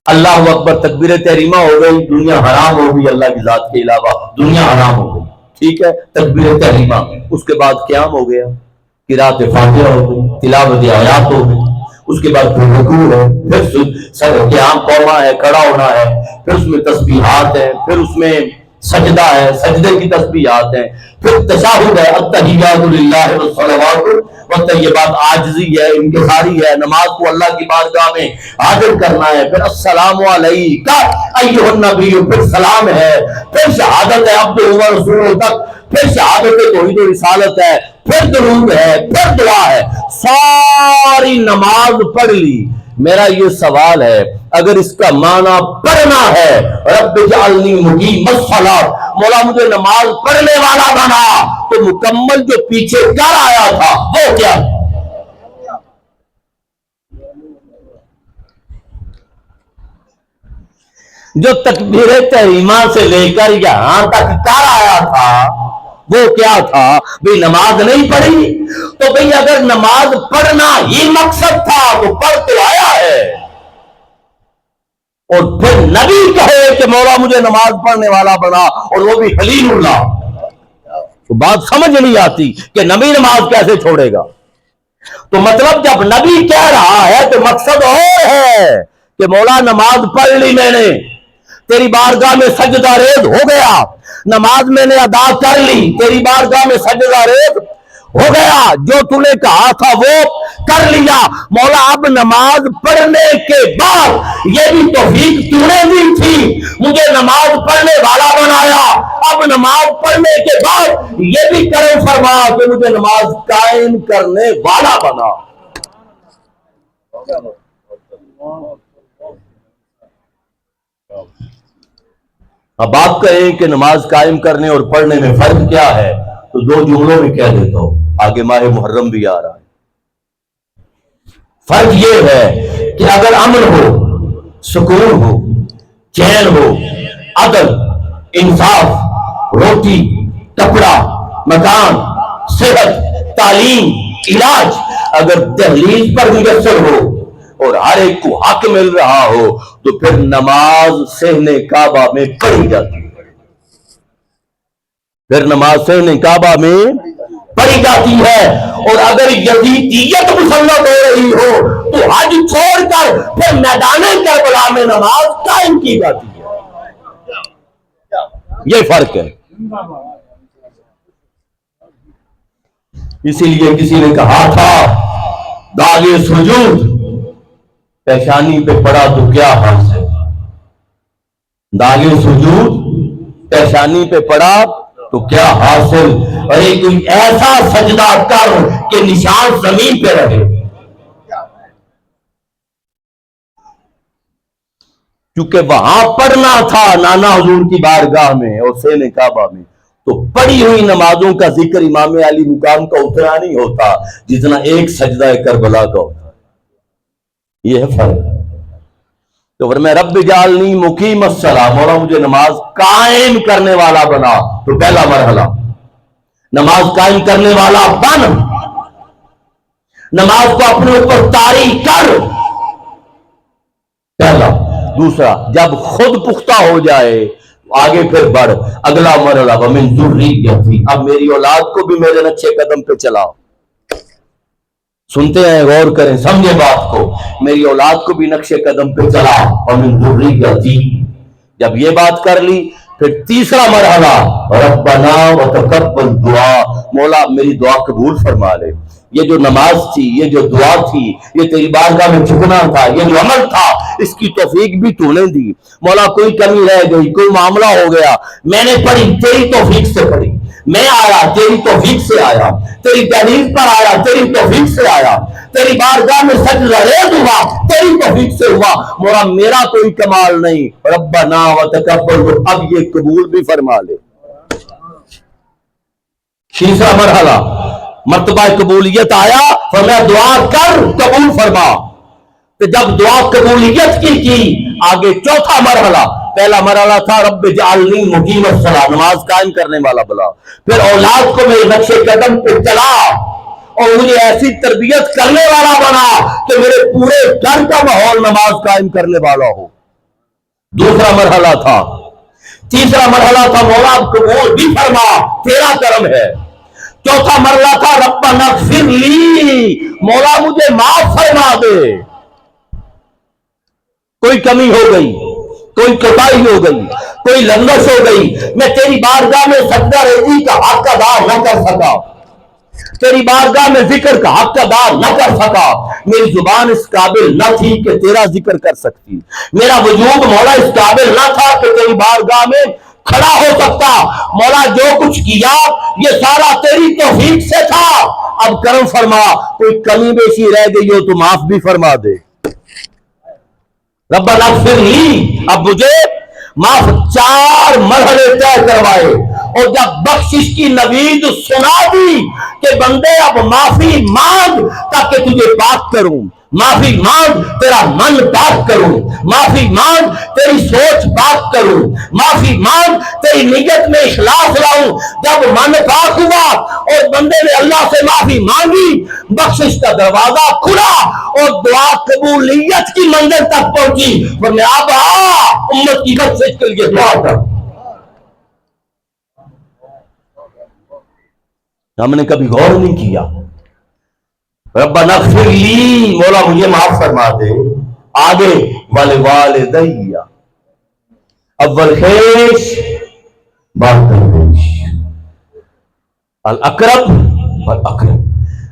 اللہ اکبر تکبیر تحریمہ ہو گئی، دنیا حرام ہو گئی، اللہ کی ذات کے علاوہ دنیا حرام ہو گئی. ٹھیک ہے، تکبیر تحریمہ. اس کے بعد قیام ہو گیا، قرات فاتحہ ہو گئی، تلاوت آیات ہو گئی. اس کے بعد پھر رکوع ہے، پھر قیام قوما ہے، کھڑا ہونا ہے، پھر اس میں تسبیحات ہے، پھر اس میں سجدہ ہے، سجدے کی تسبیحات ہیں، پھر تشہد ہے، التحیات للہ والصلوات والطیبات، عاجزی ہے، انکساری ہے، نماز کو اللہ کی بارگاہ میں حاضر کرنا ہے. پھر السلام علیک ایھا النبی، پھر سلام ہے، پھر شہادت ہے عبد و رسول تک، پھر شہادت توحید و رسالت ہے، پھر درود ہے، پھر دعا ہے. ساری نماز پڑھ لی. میرا یہ سوال ہے، اگر اس کا معنی پڑھنا ہے رب جعلنی مقیم الصلاۃ، مولا مجھے نماز پڑھنے والا بنا، تو مکمل جو پیچھے کر آیا تھا وہ کیا؟ جو تکبیر تحریمہ سے لے کر یہاں تک کر آیا تھا وہ کیا تھا؟ بھئی نماز نہیں پڑھی. تو بھئی اگر نماز پڑھنا ہی مقصد تھا تو پڑھ تو آیا ہے، اور پھر نبی کہے کہ مولا مجھے نماز پڑھنے والا بنا، اور وہ بھی حلیم اللہ. تو بات سمجھ نہیں آتی کہ نبی نماز کیسے چھوڑے گا. تو مطلب جب نبی کہہ رہا ہے تو مقصد اور ہے کہ مولا نماز پڑھ لی میں نے، تیری بارگاہ میں سجدہ ریز ہو گیا، نماز میں نے ادا کر لی، تیری بارگاہ میں سجدہ ریز ہو گیا، جو تو نے کہا تھا وہ کر لیا. مولا اب نماز پڑھنے کے بعد یہ بھی توفیق تو نے دی تھی، مجھے نماز پڑھنے والا بنایا، اب نماز پڑھنے کے بعد یہ بھی کرم فرما کہ مجھے نماز قائم کرنے والا بنا. اب آپ کہیں کہ نماز قائم کرنے اور پڑھنے میں فرق کیا ہے، تو دو جملوں میں کہہ دیتا ہوں، آگے ماہ محرم بھی آ رہا ہے. فرق یہ ہے کہ اگر امن ہو، سکون ہو، چین ہو، عدل، انصاف، روٹی، کپڑا، مکان، صحت، تعلیم، علاج اگر دہلیز پر میسر ہو اور ہر ایک کو حق مل رہا ہو تو پھر نماز صحن کعبہ میں پڑھی جاتی ہے. پھر نماز صحن کعبہ میں پڑھی جاتی ہے. اور اگر یزیدیت مسلط ہو رہی ہو تو حج چھوڑ کر پھر میدان کربلا میں نماز قائم کی جاتی ہے. یہ فرق ہے. اسی لیے کسی نے کہا تھا داغے سجود پیشانی پہ پڑا تو کیا حاصل، داغے سجود پیشانی پہ پڑا تو کیا حاصل، ارے کوئی ایسا سجدہ کر کہ نشان زمین پہ رہے۔ کیونکہ وہاں پڑھنا تھا نانا حضور کی بارگاہ میں اور حسین کعبہ میں، تو پڑھی ہوئی نمازوں کا ذکر امام علی مقام کا اتنا نہیں ہوتا جتنا ایک سجدہ کربلا کا ہوتا ہے، یہ ہے فرق۔ تو فرمایا رب جعلنی مقیم الصلاۃ، مولا مجھے نماز قائم کرنے والا بنا، تو پہلا مرحلہ نماز قائم کرنے والا بن، نماز کو اپنے اوپر طاری کر، پہلا۔ دوسرا جب خود پختہ ہو جائے آگے پھر بڑھ، اگلا مرحلہ ومن ذریتی، اب میری اولاد کو بھی میرے نقشے قدم پہ چلاؤ۔ سنتے ہیں، غور کریں، سمجھے بات کو، میری اولاد کو بھی نقشے قدم پہ چلاؤ، ومن ذریتی۔ جب یہ بات کر لی پھر تیسرا مرحلہ ربنا وتقبل دعا، مولا میری دعا قبول فرما لے، یہ جو نماز تھی، یہ جو دعا تھی، یہ تیری بارگاہ میں جھکنا تھا، یہ جو عمل تھا، اس کی توفیق بھی تو نے دی مولا۔ کوئی کمی رہ گئی، کوئی معاملہ ہو گیا، میں نے پڑھی تیری توفیق سے پڑھی، میں آیا تیری توفیق سے آیا، تیری دہلیز پر آیا تیری توفیق سے آیا، تیری بارگاہ میں سجدہ ریز ہوا تیری توفیق سے ہوا، مولا میرا کوئی کمال نہیں، ربنا وتقبل، اب یہ قبول بھی فرما لے۔ تیسرا مرحلہ مرتبہ قبولیت آیا، فرمایا دعا کر قبول فرما۔ تو جب دعا قبولیت کی آگے چوتھا مرحلہ، پہلا مرحلہ تھا رب جعلنی مقیم الصلاۃ، نماز قائم کرنے والا بلا، پھر اولاد کو میرے نقشے قدم پہ چلا اور مجھے ایسی تربیت کرنے والا بنا کہ میرے پورے گھر کا ماحول نماز قائم کرنے والا ہو، دوسرا مرحلہ تھا۔ تیسرا مرحلہ تھا مولا قبول بھی فرما، تیرا کرم ہے۔ چوتھا مرحلہ تھا ربنا اغفر لی، مولا مجھے معاف فرما دے، کوئی کمی ہو گئی، کوئی کوتاہی ہو گئی، کوئی لغزش ہو گئی، میں تیری بارگاہ میں سجدہ ریزی کا حق ادا نہ کر سکا، تیری بارگاہ میں ذکر کا حق ادا نہ کر سکا، میری زبان اس قابل نہ تھی کہ تیرا ذکر کر سکتی، میرا وجود مولا اس قابل نہ تھا کہ تیری بارگاہ میں کھڑا ہو سکتا، مولا جو کچھ کیا یہ سارا تیری توفیق سے تھا، اب کرم فرما، کوئی کمی بیشی رہ گئی ہو تو معاف بھی فرما دے۔ ربنا اغفر لی، اب مجھے معاف، چار مرحلے طے کروائے، اور جب بخشش کی نوید سنا دی کہ بندے اب معافی مانگ تاکہ تجھے پاک کروں، معافی مانگ تیرا من پاک کروں، معافی مانگ تیری سوچ پاک کروں، معافی مانگ تیری نیت میں اخلاص لاؤں، جب من پاک ہوا اور بندے نے اللہ سے معافی مانگی، بخشش کا دروازہ کھلا اور دعا قبولیت کی منزل تک پہنچی، ورنہ اب امت کی بخشش کے لیے دعا کر۔ ہم نے کبھی غور نہیں کیا، ربنا اغفر لی، مولا مجھے معاف فرما دے، آگے ولوالدی، اول خیش بعد خیش، الاقرب فالاقرب،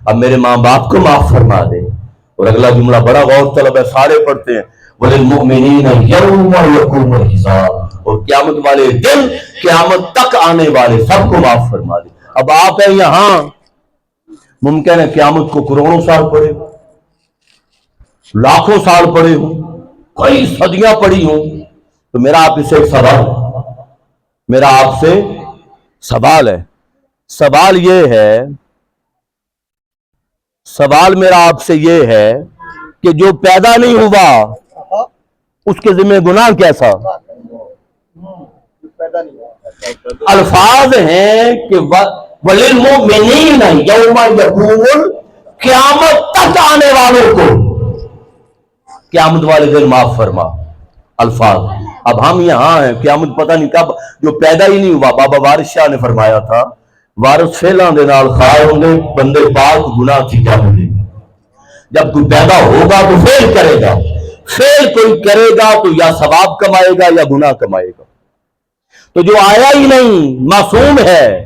اب میرے ماں باپ کو معاف فرما دے، اور اگلا جملہ بڑا غور طلب ہے، سارے پڑھتے ہیں وللمؤمنین یوم یقوم الحساب، اور قیامت والے دن قیامت تک آنے والے سب کو معاف فرما دے۔ اب آپ ہیں یہاں، ممکن ہے قیامت کو کروڑوں سال پڑے ہوں، لاکھوں سال پڑے ہوں، کئی صدیاں پڑی ہوں، تو میرا آپ سے ایک سوال ہے، میرا آپ سے سوال ہے، سوال یہ ہے، سوال میرا آپ سے یہ ہے کہ جو پیدا نہیں ہوا اس کے ذمہ گناہ کیسا؟ الفاظ ہیں کہ وَلِلْمُؤْمِنِينَ يَوْمَ يَقُومُ، قیامت تک آنے والوں کو قیامت والے دن معاف فرما، الفاظ۔ اب ہم یہاں ہیں، قیامت پتہ نہیں کب، جو پیدا ہی نہیں ہوا، بابا وارث شاہ نے فرمایا تھا وارث فیلاں دے نال خار ہوں گے، بندے پاک گناہ تھی جانے دے، جب کوئی پیدا ہوگا تو فیل کرے گا، فیل کوئی کرے گا تو یا ثواب کمائے گا یا گناہ کمائے گا، تو جو آیا ہی نہیں معصوم ہے،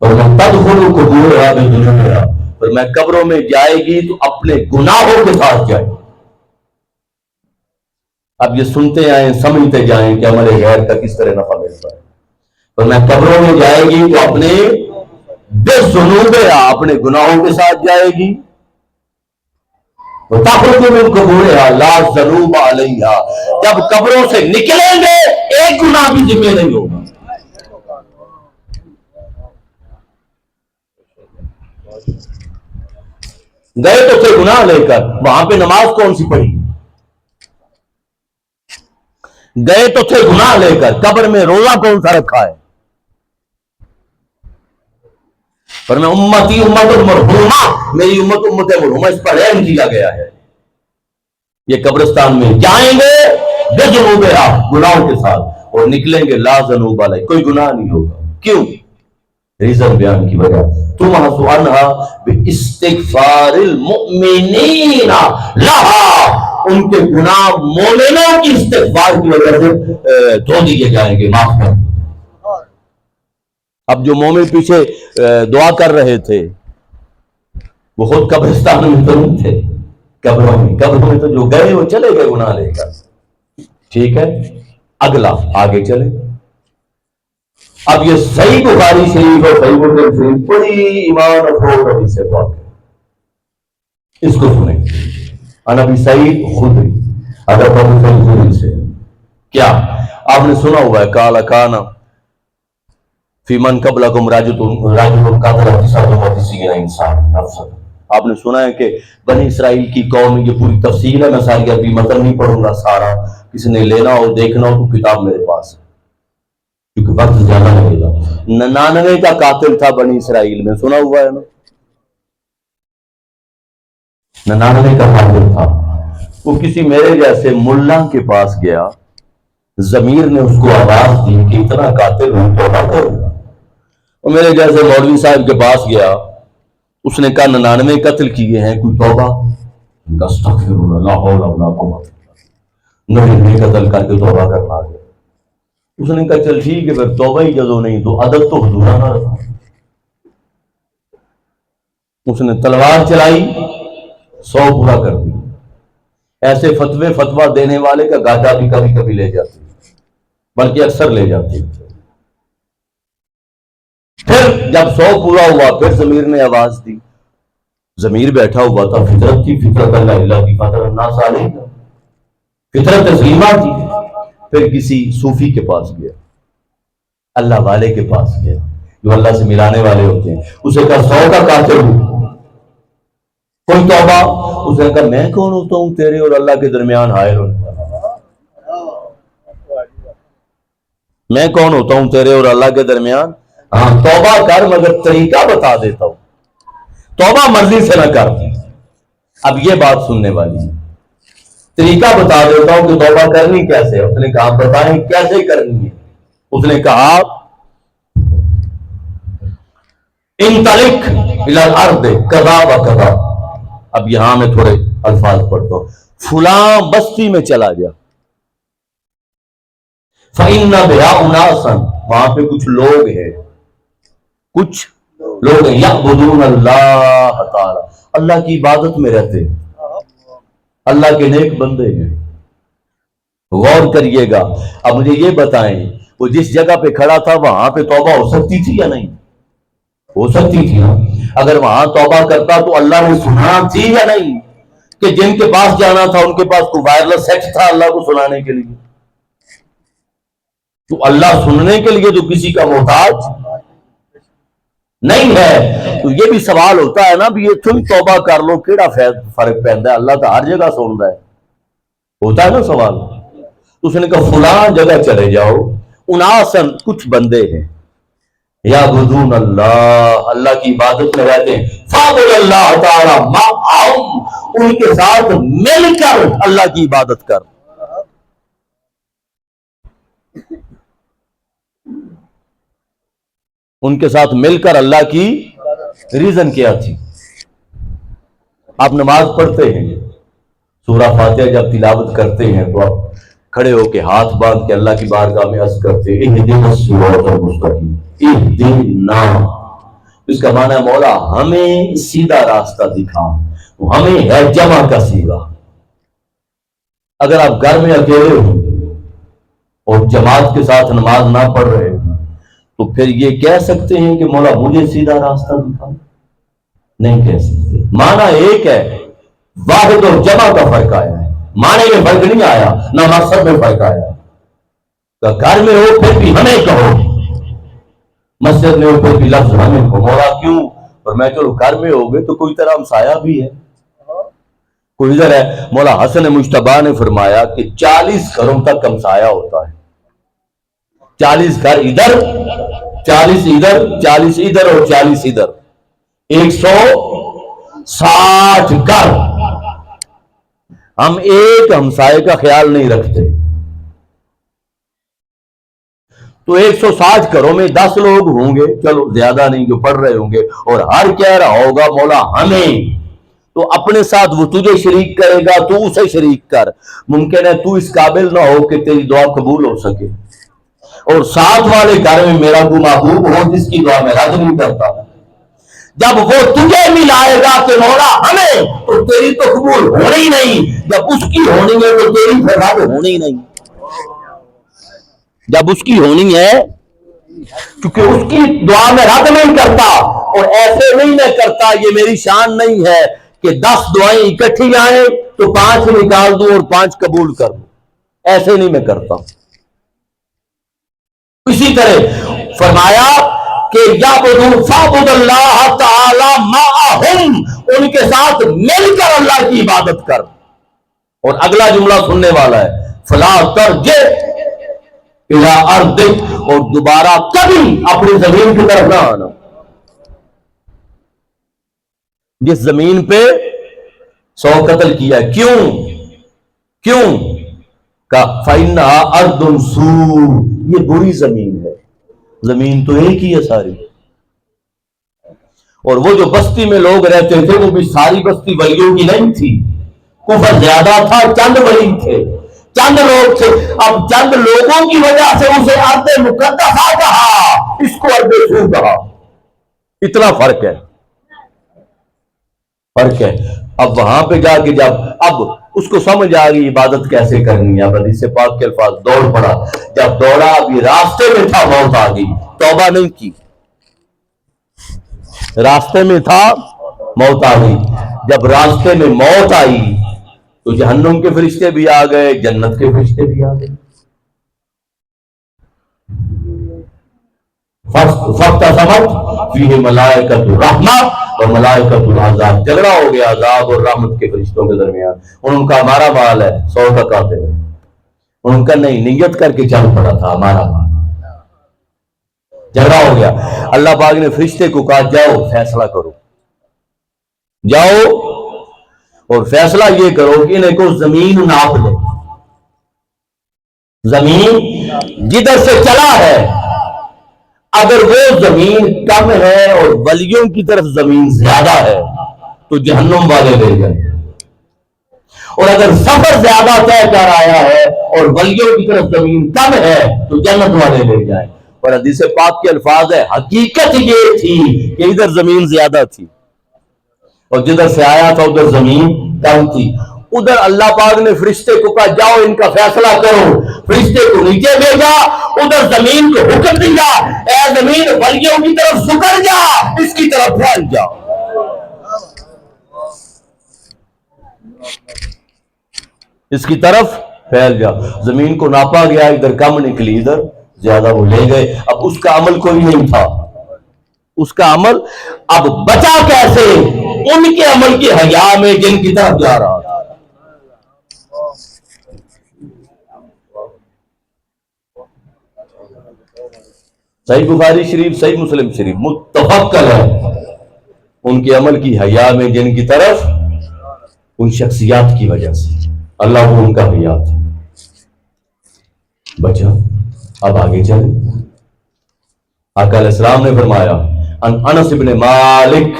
اور میں تدخل قبورہا بذنوبہا، اور میں قبروں میں جائے گی تو اپنے گناہوں کے ساتھ جائے گی۔ اب یہ سنتے آئیں، سمجھتے جائیں کہ عمل غیر کا کس طرح نفع ملتا ہے۔ اور میں قبروں میں جائے گی تو اپنے بذنوبہا، اپنے گناہوں کے ساتھ جائے گی۔ وَتَخْرُجُ مِنْ قُبُورِهَا لَا ذَنُوبَ عَلَيْهَا، جب قبروں سے نکلیں گے ایک گناہ بھی ذمہ نہیں ہوگا۔ گئے تو تھے گناہ لے کر، وہاں پہ نماز کون سی پڑھی؟ گئے تو تھے گناہ لے کر، قبر میں روزہ کون سا رکھا ہے؟ پر میں امتی امت المرحومہ، میری امت امت مرحومہ، اس پر رحم کیا گیا ہے۔ یہ قبرستان میں جائیں گے بذنوبہا، گناہوں کے ساتھ، اور نکلیں گے لا ذنوب علیہ، کوئی گناہ نہیں ہوگا۔ کیوں؟ ریزن بیان کی وجہ، تمحص عنہا باستغفار المؤمنین لہا، ان کے گناہ مومنوں کی استغفار کی وجہ سے دھو دیے جائیں گے، معاف کر۔ اب جو مومن پیچھے دعا کر رہے تھے وہ خود قبرستان میں تو نہیں تھے، قبروں میں تو جو گئے وہ چلے گئے گناہ لے کر۔ ٹھیک ہے، اگلا آگے چلے۔ اب یہ صحیح بخاری شریف اور صحیح مسلم شریف بڑی ایمان افروز حدیث سے پاک ہے، اس کو سنیں۔ عن ابی سعید خدری، حضرت ابو سعید خدری سے، کیا آپ نے سنا ہوا ہے، قال کان فی من قبلکم رجل قتل 99 انسان نفسا، آپ نے سنا ہے کہ بنی اسرائیل کی قوم، یہ پوری تفصیل ہے، میں ساری عربی متن نہیں پڑھوں گا سارا، کسی نے لینا ہو دیکھنا ہو تو کتاب میرے پاس ہے کیونکہ وقت زیادہ لگے گا۔ 99 کا قاتل تھا بنی اسرائیل میں، سنا ہوا ہے نا، 99 کا قاتل تھا۔ وہ کسی میرے جیسے ملا کے پاس گیا، ضمیر نے اس کو آواز دی کہ اتنا قاتل ہوں توبہ کرو، اور میرے جیسے مولوی صاحب کے پاس گیا، اس نے کہا 99 قتل کیے ہیں، کوئی توبہ؟ استغفر اللہ، لا حول ولا قوت الا باللہ، 99 قتل کر کے توبہ کرنا ہے۔ اس نے کہا چل ٹھیک ہے، پھر توبہ ہی جزو نہیں تو عدد تو حضورانہ رکھا۔ اس نے تلوار چلائی، 100 پورا کر دی۔ ایسے فتویٰ دینے والے کا گاٹا بھی کبھی کبھی لے جاتے، بلکہ اکثر لے جاتے۔ پھر جب 100 پورا ہوا، پھر ضمیر نے آواز دی، ضمیر بیٹھا ہوا تھا، فطرت کی، فطرت اللہ الہ کی فطر الناس علیہ، فطرت تسلیمہ تھی۔ پھر کسی صوفی کے پاس گیا، اللہ والے کے پاس گیا، جو اللہ سے ملانے والے ہوتے ہیں، اسے کہا 100 کا قاتل ہوں، کوئی توبہ؟ اس نے کہا میں کون ہوتا ہوں تیرے اور اللہ کے درمیان حائل ہونے والا، میں کون ہوتا ہوں تیرے اور اللہ کے درمیان؟ ہاں توبہ کر، مگر طریقہ بتا دیتا ہوں، توبہ مرضی سے نہ کر۔ اب یہ بات سننے والی ہے، طریقہ بتا دیتا ہوں کہ توبہ کرنی کیسے ہے۔ اس نے کہا بتائیں کیسے کرنی ہے؟ اس نے کہا انطلق الی الارض کذا و کذا، اب یہاں میں تھوڑے الفاظ پڑھتا ہوں، فلاں بستی میں چلا جا، فإن بها اناسا، وہاں پہ کچھ لوگ ہیں، کچھ لوگ ہیں، یعبدون اللہ تعالی، اللہ کی عبادت میں رہتے ہیں، اللہ کے نیک بندے ہیں۔ غور کریے گا۔ اب مجھے یہ بتائیں، وہ جس جگہ پہ کھڑا تھا وہاں پہ توبہ ہو سکتی تھی یا نہیں؟ ہو سکتی تھی نا۔ اگر وہاں توبہ کرتا تو اللہ نے سنا تھی یا نہیں؟ کہ جن کے پاس جانا تھا ان کے پاس کوئی وائرلیس سیٹ تھا اللہ کو سنانے کے لیے؟ تو اللہ سننے کے لیے تو کسی کا محتاج نہیں ہے۔ تو یہ بھی سوال ہوتا ہے نا بھی یہ تم توبہ کر لو کیڑا فرق پہنتا ہے، اللہ تو ہر جگہ سنتا ہے، ہوتا ہے نا سوال۔ تو اس نے کہا فلاں جگہ چلے جاؤ، اناسن کچھ بندے ہیں، یعبدون اللہ، اللہ کی عبادت میں رہتے ہیں، فاعبد اللہ تعالی معہم، ان کے ساتھ مل کر اللہ کی عبادت کر۔ ان کے ساتھ مل کر اللہ کی ریزن کیا تھی؟ آپ نماز پڑھتے ہیں، سورہ فاتحہ جب تلاوت کرتے ہیں تو آپ کھڑے ہو کے ہاتھ باندھ کے اللہ کی بارگاہ میں عرض کرتے اہدنا الصراط المستقیم، اہدنا، اس کا معنی ہے مولا ہمیں سیدھا راستہ دکھا. ہمیں ہے جمع کا سیگا. اگر آپ گھر میں اکیلے ہو اور جماعت کے ساتھ نماز نہ پڑھ رہے تو پھر یہ کہہ سکتے ہیں کہ مولا مجھے سیدھا راستہ دکھا؟ نہیں کہہ سکتے. معنی ایک ہے، واحد اور جمع کا فرق آیا ہے. معنی میں فرق نہیں آیا، نہ مقصد میں فرق آیا. گھر میں ہو پھر بھی ہمیں کہو، مسجد میں ہو پھر بھی لفظ ہمیں کہو. مولا کیوں؟ اور میں چلو گھر میں ہو گئے تو کوئی طرح ہمسایہ بھی ہے، کوئی ادھر ہے. مولا حسن مجتبیٰ نے فرمایا کہ 40 گھروں تک ہمسایہ ہوتا ہے. 40 گھر ادھر، 40 ادھر، 40 ادھر اور 40 ادھر، 160 گھر. ہم ایک ہمسائے کا خیال نہیں رکھتے. تو 160 گھروں میں 10 لوگ ہوں گے، چلو زیادہ نہیں، جو پڑھ رہے ہوں گے، اور ہر کہہ رہا ہوگا مولا ہمیں. تو اپنے ساتھ وہ تجھے شریک کرے گا، تو اسے شریک کر. ممکن ہے تو اس قابل نہ ہو کہ تیری دعا قبول ہو سکے، اور ساتھ والے گھر میں میرا کوئی محبوب ہو جس کی دعا میں رد نہیں کرتا. جب وہ تجھے ملائے گا کہ مولا ہمیں، تو تیری تو قبول ہونی نہیں. جب اس کی ہونی ہے تو تیری پھر رد ہونی نہیں. جب اس کی ہونی ہے، کیونکہ اس کی دعا میں رد نہیں کرتا. اور ایسے نہیں میں کرتا، یہ میری شان نہیں ہے کہ 10 دعائیں اکٹھی آئیں تو 5 نکال دوں اور 5 قبول کر دوں. ایسے نہیں میں کرتا. اسی طرح فرمایا کہ یعبدوا فاعبد اللہ تعالی معہم، ان کے ساتھ مل کر اللہ کی عبادت کر. اور اگلا جملہ سننے والا ہے، فلا ترجع الی ارضک، اور دوبارہ کبھی اپنی زمین کی طرف نہ آنا. جس زمین پہ 100 قتل کیا، کیوں کہ فإنہا ارض سوء، یہ بری زمین ہے. زمین تو ایک ہی ہے ساری. اور وہ جو بستی میں لوگ رہتے تھے وہ بھی ساری بستی ولیوں کی نہیں تھی. کفر زیادہ تھا، چند ولی تھے، چند لوگ تھے. اب چند لوگوں کی وجہ سے اسے ارض مقدسہ کہا، اس کو ارض سوء کہا. اتنا فرق ہے. اب وہاں پہ جا کے جب اب اس کو سمجھ آ گئی عبادت کیسے کرنی ہے. اب حدیث پاک کے الفاظ، دوڑ پڑا. جب دوڑا اب یہ راستے میں تھا، موت آ گئی. توبہ نہیں کی، راستے میں تھا، موت آ گئی. جب راستے میں موت آئی تو جہنم کے فرشتے بھی آ گئے، جنت کے فرشتے بھی آ گئے. فاختصمت فیہ ملائکۃ الرحمہ اور ملائکۃ العذاب، جھگڑا ہو گیا عذاب اور رحمت کے فرشتوں کے درمیان. ان کا ہمارا مال ہے 100 کا قاتل ہے، ان کا نہیں، نیت کر کے چل پڑا تھا ہمارا مال. جھگڑا ہو گیا. اللہ پاک نے فرشتے کو کہا جاؤ فیصلہ کرو، جاؤ اور فیصلہ یہ کرو کہ انہیں کو زمین ناپ لے. زمین جدھر سے چلا ہے اگر وہ زمین کم ہے اور ولیوں کی طرف زمین زیادہ ہے تو جہنم والے لے جائیں، اور اگر سفر زیادہ طے کر آیا ہے اور ولیوں کی طرف زمین کم ہے تو جنت والے لے جائیں. اور حدیث پاک کے الفاظ ہے، حقیقت یہ تھی کہ ادھر زمین زیادہ تھی اور جدھر سے آیا تھا ادھر زمین کم تھی. ادھر اللہ پاک نے فرشتے کو کہا جاؤ ان کا فیصلہ کرو. فرشتے کو نیچے بھیجا، ادھر زمین کو حکم دیا، اے زمین ولیوں کی طرف سکڑ جا، اس کی طرف پھیل جا. اس کی طرف پھیل جا. زمین کو ناپا گیا، ادھر کم نکلی، ادھر زیادہ، وہ لے گئے. اب اس کا عمل کوئی نہیں تھا، اس کا عمل اب بچا کیسے؟ ان کے عمل کی حیا میں جن کی طرف جا رہا تھا. صحیح بخاری شریف، صحیح مسلم شریف متفق ہے ان کے عمل کی حیا میں جن کی طرف، ان شخصیات کی وجہ سے اللہ کو ان کا حیا تھا. بچا. اب آگے چلیں. آقا علیہ السلام نے فرمایا، انس بن مالک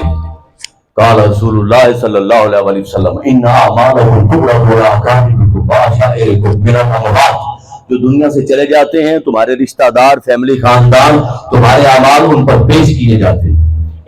قال رسول اللہ صلی اللہ علیہ وسلم ان اعمالکم تبرأ ولا کاتبکم واشائرکم من الاموات، جو دنیا سے چلے جاتے ہیں تمہارے رشتہ دار، فیملی، خاندان، تمہارے اعمال ان پر پیش کیے جاتے ہیں.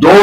2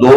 2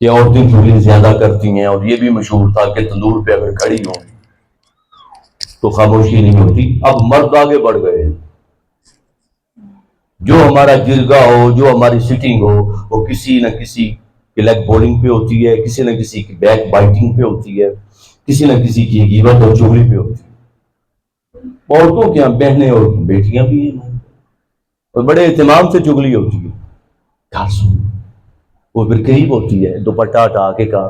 کہ عورتیں چگلی زیادہ کرتی ہیں، اور یہ بھی مشہور تھا کہ تندور پہ اگر کھڑی ہوں تو خاموشی نہیں ہوتی۔ اب مرد آگے بڑھ گئے، جو ہمارا جرگہ ہو، جو ہماری سٹنگ ہو، وہ کسی نہ کسی کی لیگ بولنگ پہ ہوتی ہے، کسی نہ کسی کی بیک بائٹنگ پہ ہوتی ہے، کسی نہ کسی کی غیبت اور چغلی پہ ہوتی ہے۔ عورتوں کے یہاں بہنیں اور بیٹیاں بھی ہیں، اور بڑے اہتمام سے چغلی ہوتی ہے۔ وہ پھر قریب ہوتی ہے، دوپٹہ ہٹا کے کہا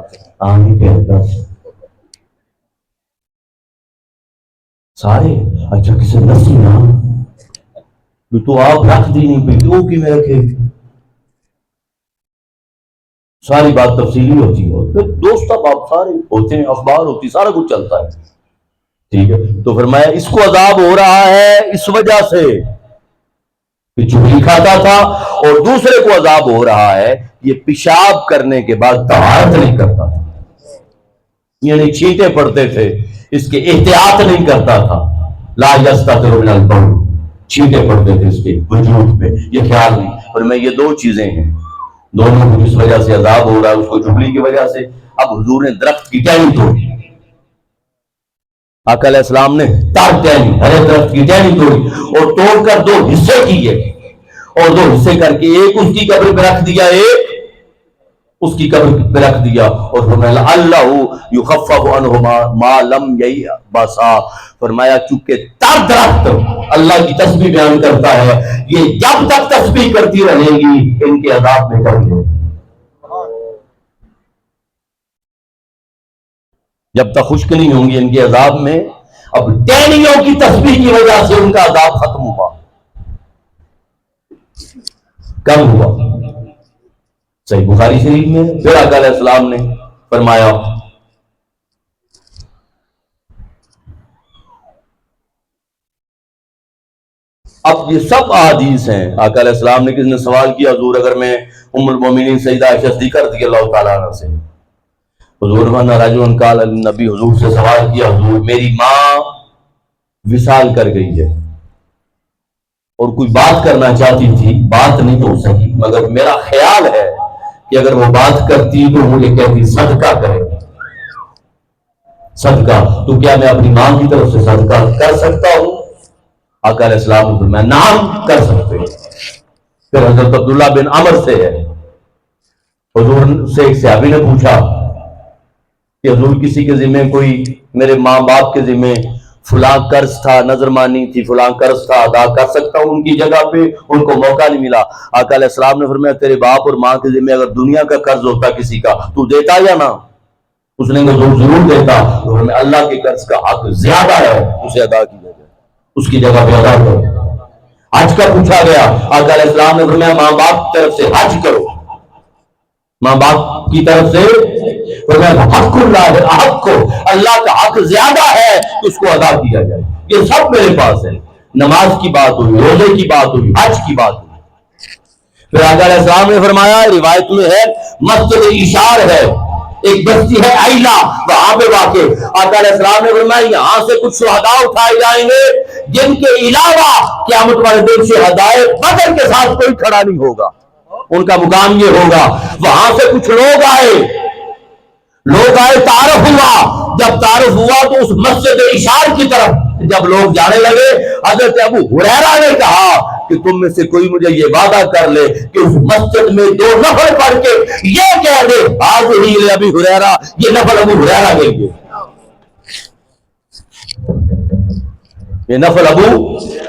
سارے اچھا کسی نسی نا تو آپ رکھ دی نہیں پہ تو کی میں رکھے، ساری بات تفصیلی ہوتی ہے، پھر دوست آپ سارے ہوتے ہیں، اخبار ہوتی، سارا کچھ چلتا ہے، ٹھیک ہے۔ تو فرمایا اس کو عذاب ہو رہا ہے اس وجہ سے کہ چغلی کھاتا تھا، اور دوسرے کو عذاب ہو رہا ہے یہ پیشاب کرنے کے بعد طہارت نہیں کرتا تھا، یعنی چھینٹے پڑتے تھے، اس کے احتیاط نہیں کرتا تھا، لا یستتر من البول، چھینٹے پڑتے تھے اس کے وجود پہ، یہ خیال نہیں۔ اور میں یہ دو چیزیں ہیں، دونوں کو جس وجہ سے عذاب ہو رہا ہے، اس کو چغلی کی وجہ سے۔ اب حضور نے درخت کی ٹہنی توڑی، آقا علیہ السلام نے تار ٹہنی، ہرے درخت کی ٹہنی توڑی، اور توڑ کر دو حصے کیے، اور دو حصے کر کے ایک اس کی قبر پہ رکھ دیا، ایک اس کی قبر پہ رکھ دیا، اور فرمایا اللہ یخفف عنہما ما لم یبسا، فرمایا چونکہ تر درخت اللہ کی تسبیح بیان کرتا ہے، یہ جب تک تسبیح کرتی رہے گی ان کے عذاب میں کمی ہے، جب تک خشک نہیں ہوں گی ان کے عذاب میں۔ اب ٹہنیوں کی تسبیح کی وجہ سے ان کا عذاب ختم ہوا، کم ہوا۔ صحیح بخاری شریف میں پھر آقا علیہ السلام نے فرمایا اب یہ سب احادیث ہیں۔ آقا علیہ السلام نے کسی نے سوال کیا حضور اگر میں ام المومنین سیدہ عائشہ صدیقہ رضی اللہ تعالیٰ عنہ سے، حضور رجل قال النبی، حضور سے سوال کیا حضور میری ماں وصال کر گئی ہے اور کوئی بات کرنا چاہتی تھی، بات نہیں تو سکی، مگر میرا خیال ہے کہ اگر وہ بات کرتی تو مجھے کہتی صدقہ کرے، صدقہ، تو کیا میں اپنی ماں کی طرف سے صدقہ کر سکتا ہوں؟ آقا علیہ السلام نے فرمایا نعم کر سکتے ہیں۔ پھر حضرت عبداللہ بن عمر سے ہے، حضور سے ایک صحابی نے پوچھا کہ حضور کسی کے ذمہ کوئی، میرے ماں باپ کے ذمہ فلاں قرض تھا، نظر مانی تھی، فلاں قرض تھا، ادا کر سکتا ہوں ان کی جگہ پہ؟ ان کو موقع نہیں ملا۔ آقا علیہ السلام نے فرمایا تیرے باپ اور ماں کے ذمہ اگر دنیا کا قرض ہوتا کسی کا تو دیتا یا نہ؟ اس نے کہا ضرور دیتا۔ تو فرمایا اللہ کے قرض کا حق زیادہ ہے، اسے ادا کیا جائے، اس کی جگہ پہ ادا کرو۔ حج کا پوچھا گیا، آقا علیہ السلام نے فرمایا ماں باپ کی طرف سے حج کرو، ماں باپ کی طرف سے حق اللہ حق کو، اللہ کا حق زیادہ ہے، اس کو ادا کیا جائے۔ یہ سب میرے پاس ہے، نماز کی بات ہوئی، روزے کی بات ہوئی، حج کی بات ہوئی۔ پھر آقا علیہ السلام نے فرمایا، روایت میں ہے مسجد اشار ہے، ایک بستی ہے عیلہ، وہاں پہ واقع، آقا علیہ السلام نے فرمایا یہاں سے کچھ شہداء اٹھائے جائیں گے جن کے علاوہ قیامت والے دن شہداء بدر کے ساتھ کوئی کھڑا نہیں ہوگا، ان کا مقام یہ ہوگا۔ وہاں سے کچھ لوگ آئے، تعارف ہوا، جب تعارف ہوا تو اس مسجد اشار کی طرف جب لوگ جانے لگے، حضرت ابو ہریرہ نے کہا کہ تم میں سے کوئی مجھے یہ وعدہ کر لے کہ اس مسجد میں 2 نفل پڑھ کے یہ کہہ دے حاضر ابی ہریرہ، یہ نفل ابو ہریرہ کے لیے، یہ نفل ابو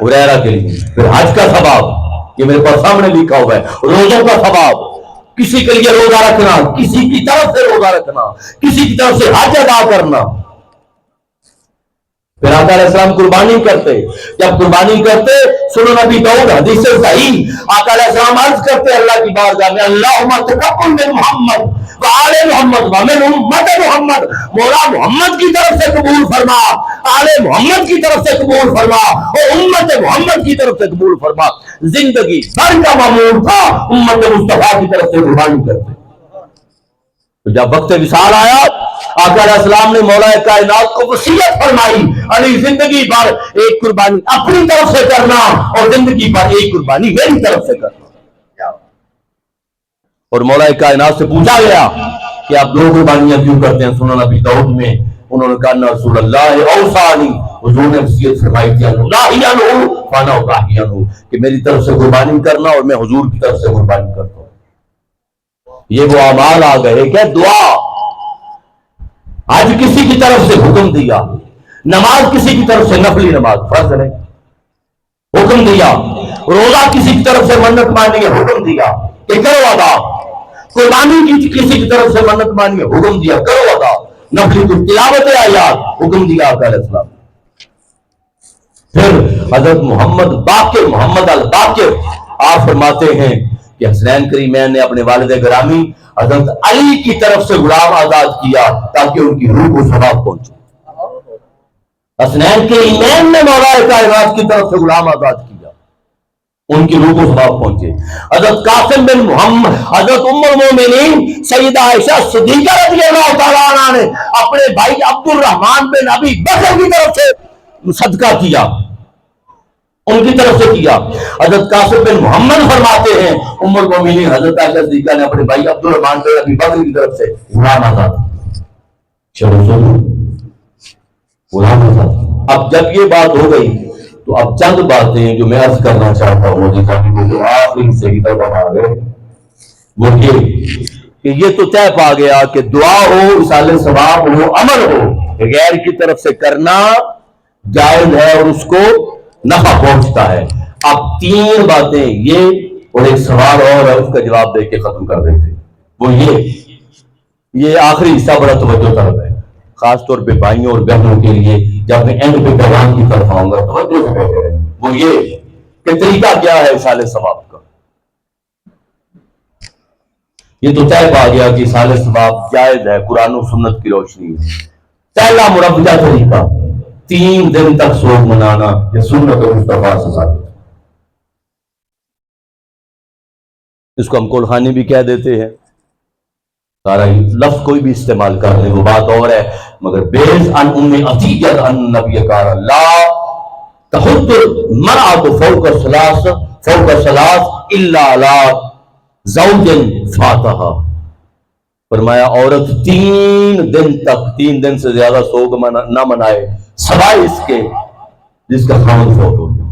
ہریرہ کے لیے۔ پھر حج کا ثواب یہ میرے پاس سامنے لکھا ہوا ہے، روزوں کا ثواب، کسی کے لیے روزہ رکھنا، کسی کی طرف سے روزہ رکھنا، کسی کی طرف سے حج ادا کرنا۔ پھر آقا علیہ السلام قربانی کرتے، جب قربانی کرتے سنن نبی داؤد حدیث صحیح، آقا علیہ السلام عرض کرتے اللہ کی بارگاہ میں اللہم تقبل من محمد وآل محمد ومن امت محمد، مولا محمد کی طرف سے قبول فرما، آل محمد کی طرف سے قبول فرما، اور امت محمد کی طرف سے قبول فرما۔ زندگی بھر کا معمول تھا امت مصطفیٰ کی طرف سے قربانی کرتے۔ تو جب وقت وصال آیا، آقا علیہ السلام نے مولا کائنات کو وصیت فرمائی علی زندگی بھر ایک قربانی اپنی طرف سے کرنا اور زندگی بھر ایک قربانی میری طرف سے کرنا۔ اور مولا کائنات سے پوچھا گیا کہ آپ دو قربانیاں کیوں کرتے ہیں؟ سنن ابی داؤد میں انہوں نے کہا نہ رسول اللہ اوصانی، حضور نے وصیت فرمائی تھی کہ میری طرف سے قربانی کرنا اور میں حضور کی طرف سے قربانی کرتا ہوں۔ یہ وہ اعمال آ گئے کہ دعا، آج کسی کی طرف سے حکم دیا، نماز کسی کی طرف سے نفلی نماز فرض نہیں حکم دیا، روزہ کسی کی طرف سے منت مانی ہے حکم دیا کہ کرو ادا، قربانی کی کسی کی طرف سے منت مانی ہے حکم دیا کرو ادا، نفلی کو تلاوت آیات حکم دیا آقا علیہ السلام۔ پھر حضرت محمد الباقر آپ فرماتے ہیں کہ حسنین کریمین نے اپنے والد گرامی حضرت علی کی طرف سے غلام آزاد کیا تاکہ ان کی روح کو ثواب پہنچے۔ حسنین کریمین نے مولا کائنات کی طرف سے غلام آزاد کیا، ان کی روح کو ثواب پہنچے۔ حضرت قاسم بن محمد، حضرت ام المومنین سیدہ عائشہ صدیقہ رضی اللہ تعالیٰ عنہ نے اپنے بھائی عبد الرحمن بن ابی بکر کی طرف سے صدقہ کیا، ان کی طرف سے کیا۔ حضرت قاسم بن محمد فرماتے ہیں ام المومنین حضرت عائشہ صدیقہ نے اپنے بھائی عبد الرحمن بن ابی بکر کی طرف سے غلام آزاد کیا۔ غلام آزاد۔ اب جب یہ بات ہو گئی تو اب چند باتیں جو میں عرض کرنا چاہتا ہوں جو آخری سے کی طرف آ گئے وہ یہ کہ یہ تو طے پا گیا کہ دعا ہو، اصالہ ثواب ہو، عمل ہو، غیر کی طرف سے کرنا جائز ہے اور اس کو نفع پہنچتا ہے۔ اب تین باتیں یہ اور ایک سوال اور ہے، اس کا جواب دے کے ختم کر دیتے، وہ یہ آخری حصہ بڑا توجہ طلب ہے، خاص طور پہ بھائیوں اور بہنوں کے لیے جب میں اینڈ پہ پیغام کی طرف آؤں گا توجہ سے بیٹھے رہیں۔ وہ یہ کہ طریقہ کیا ہے اصالہ ثواب کا۔ یہ تو طے پا گیا کہ اصالہ ثواب جائز ہے قرآن و سنت کی روشنی میں۔ پہلا مربجہ طریقہ 3 دن تک سوگ منانا، یہ سنت و مصطفیٰ سے ثابت ہے۔ اس کو ہم کولخانی بھی کہہ دیتے ہیں، سارا لفظ کوئی بھی استعمال کر لیں وہ بات اور ہے، مگر بیز ان ام عطیہ ان نبی کار لا تحد المرأة فوق ثلاث الا علی زوج فاتحہ، فرمایا عورت 3 دن تک، 3 دن سے زیادہ سوگ نہ منائے سوائے اس کے جس کا خاوند فوت ہو گیا،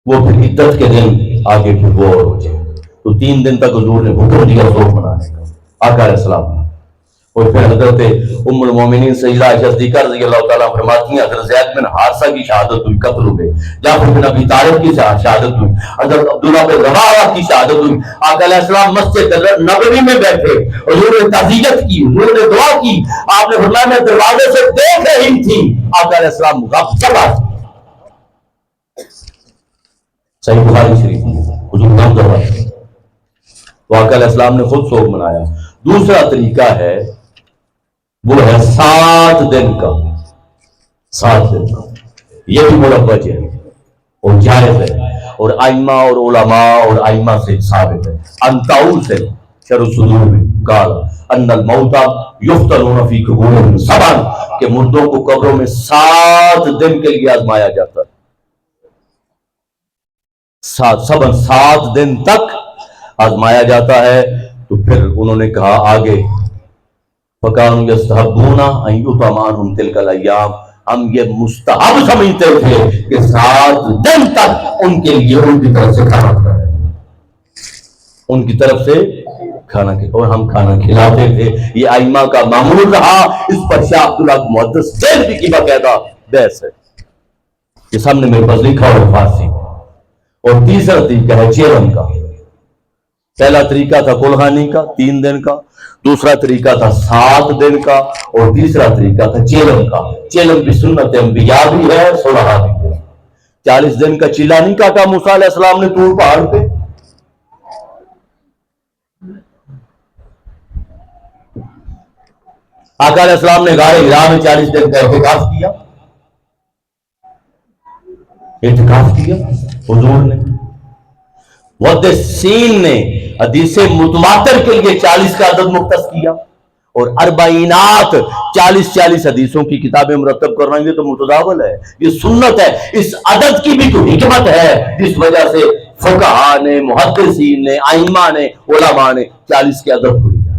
وہ پھر عدت کے دن آگے پھر وہ اور ہو جائے۔ تو 3 دن تک حضور نے حکم دیا سوگ منانے کا آقا علیہ السلام نے۔ اور پھر حضرت ام المومنین سیدہ عائشہ صدیقہ رضی اللہ تعالیٰ فرماتی ہیں حضرت زید بن حارثہ کی شہادت ہوئی قتل ہوئے، جعفر بن ابی طالب کی شہادت ہوئی، حضرت عبداللہ بن رواحہ کی شہادت ہوئی۔ آقا علیہ السلام مسجد نبوی میں بیٹھے، حضور نے تعزیت کی، حضور نے دعا کی، آپ نے فرمایا میں دروازے سے دیکھ رہی تھی آقا علیہ السلام غفلہ، صحیح بخاری شریف حضور نام دعا، تو آقا علیہ السلام نے خود سوگ منایا۔ دوسرا طریقہ ہے وہ ہے 7 دن کا، 7 دن کا، یہ بھی مروج ہے اور جائز ہے، اور ائمہ اور علماء اور ائمہ سے ثابت ہے۔ انطاؤس سے شرح الصدور میں قال ان الموتى یفتنون فی قبورہم 7، کہ مردوں کو قبروں میں 7 دن کے لیے آزمایا جاتا ہے، 7 دن تک آزمایا جاتا ہے۔ تو پھر انہوں نے کہا آگے فَكَانُوا يَسْتَحِبُّونَ أَن يُطَعَ مَعَهُمْ تِلْكَ الْأَيَّامَ، ہم یہ مستحب سمجھتے تھے کہ 7 دن تک ان کے لیے ان کی طرف سے کھانا کھلائے، ان کی طرف سے کھانا اور ہم کھانا کھلاتے تھے۔ یہ ائمہ کا معمول رہا، اس پر شاہ عبداللہ محدث دہلوی کی باقاعدہ بحث ہے، یہ سامنے میرے پاس لکھا ہوا فارسی۔ اور تیسرا طریقہ ہے چیلم کا۔ پہلا طریقہ تھا کلہانی کا 3 دن کا، دوسرا طریقہ تھا 7 دن کا، اور تیسرا طریقہ تھا چیلم کا۔ چیلم بھی سنت انبیاء بھی ہے، صلحاء بھی ہے۔ 40 دن کا چیلا نہیں کاٹا موسیٰ علیہ السلام نے طور پہاڑ پہ، آقا علیہ السلام نے غار حرا میں 40 دن کا اعتکاف کیا حضور نے۔ محدثین نے حدیث متواتر کے لیے 40 کا عدد مختص کیا، اور اربعینات 40 حدیثوں کی کتابیں مرتب کرنا، یہ تو متداول ہے، یہ سنت ہے۔ اس عدد کی بھی تو حکمت ہے جس وجہ سے فقہاء نے، محدثین نے، ائمہ نے، علماء نے 40 کے عدد کو لیا۔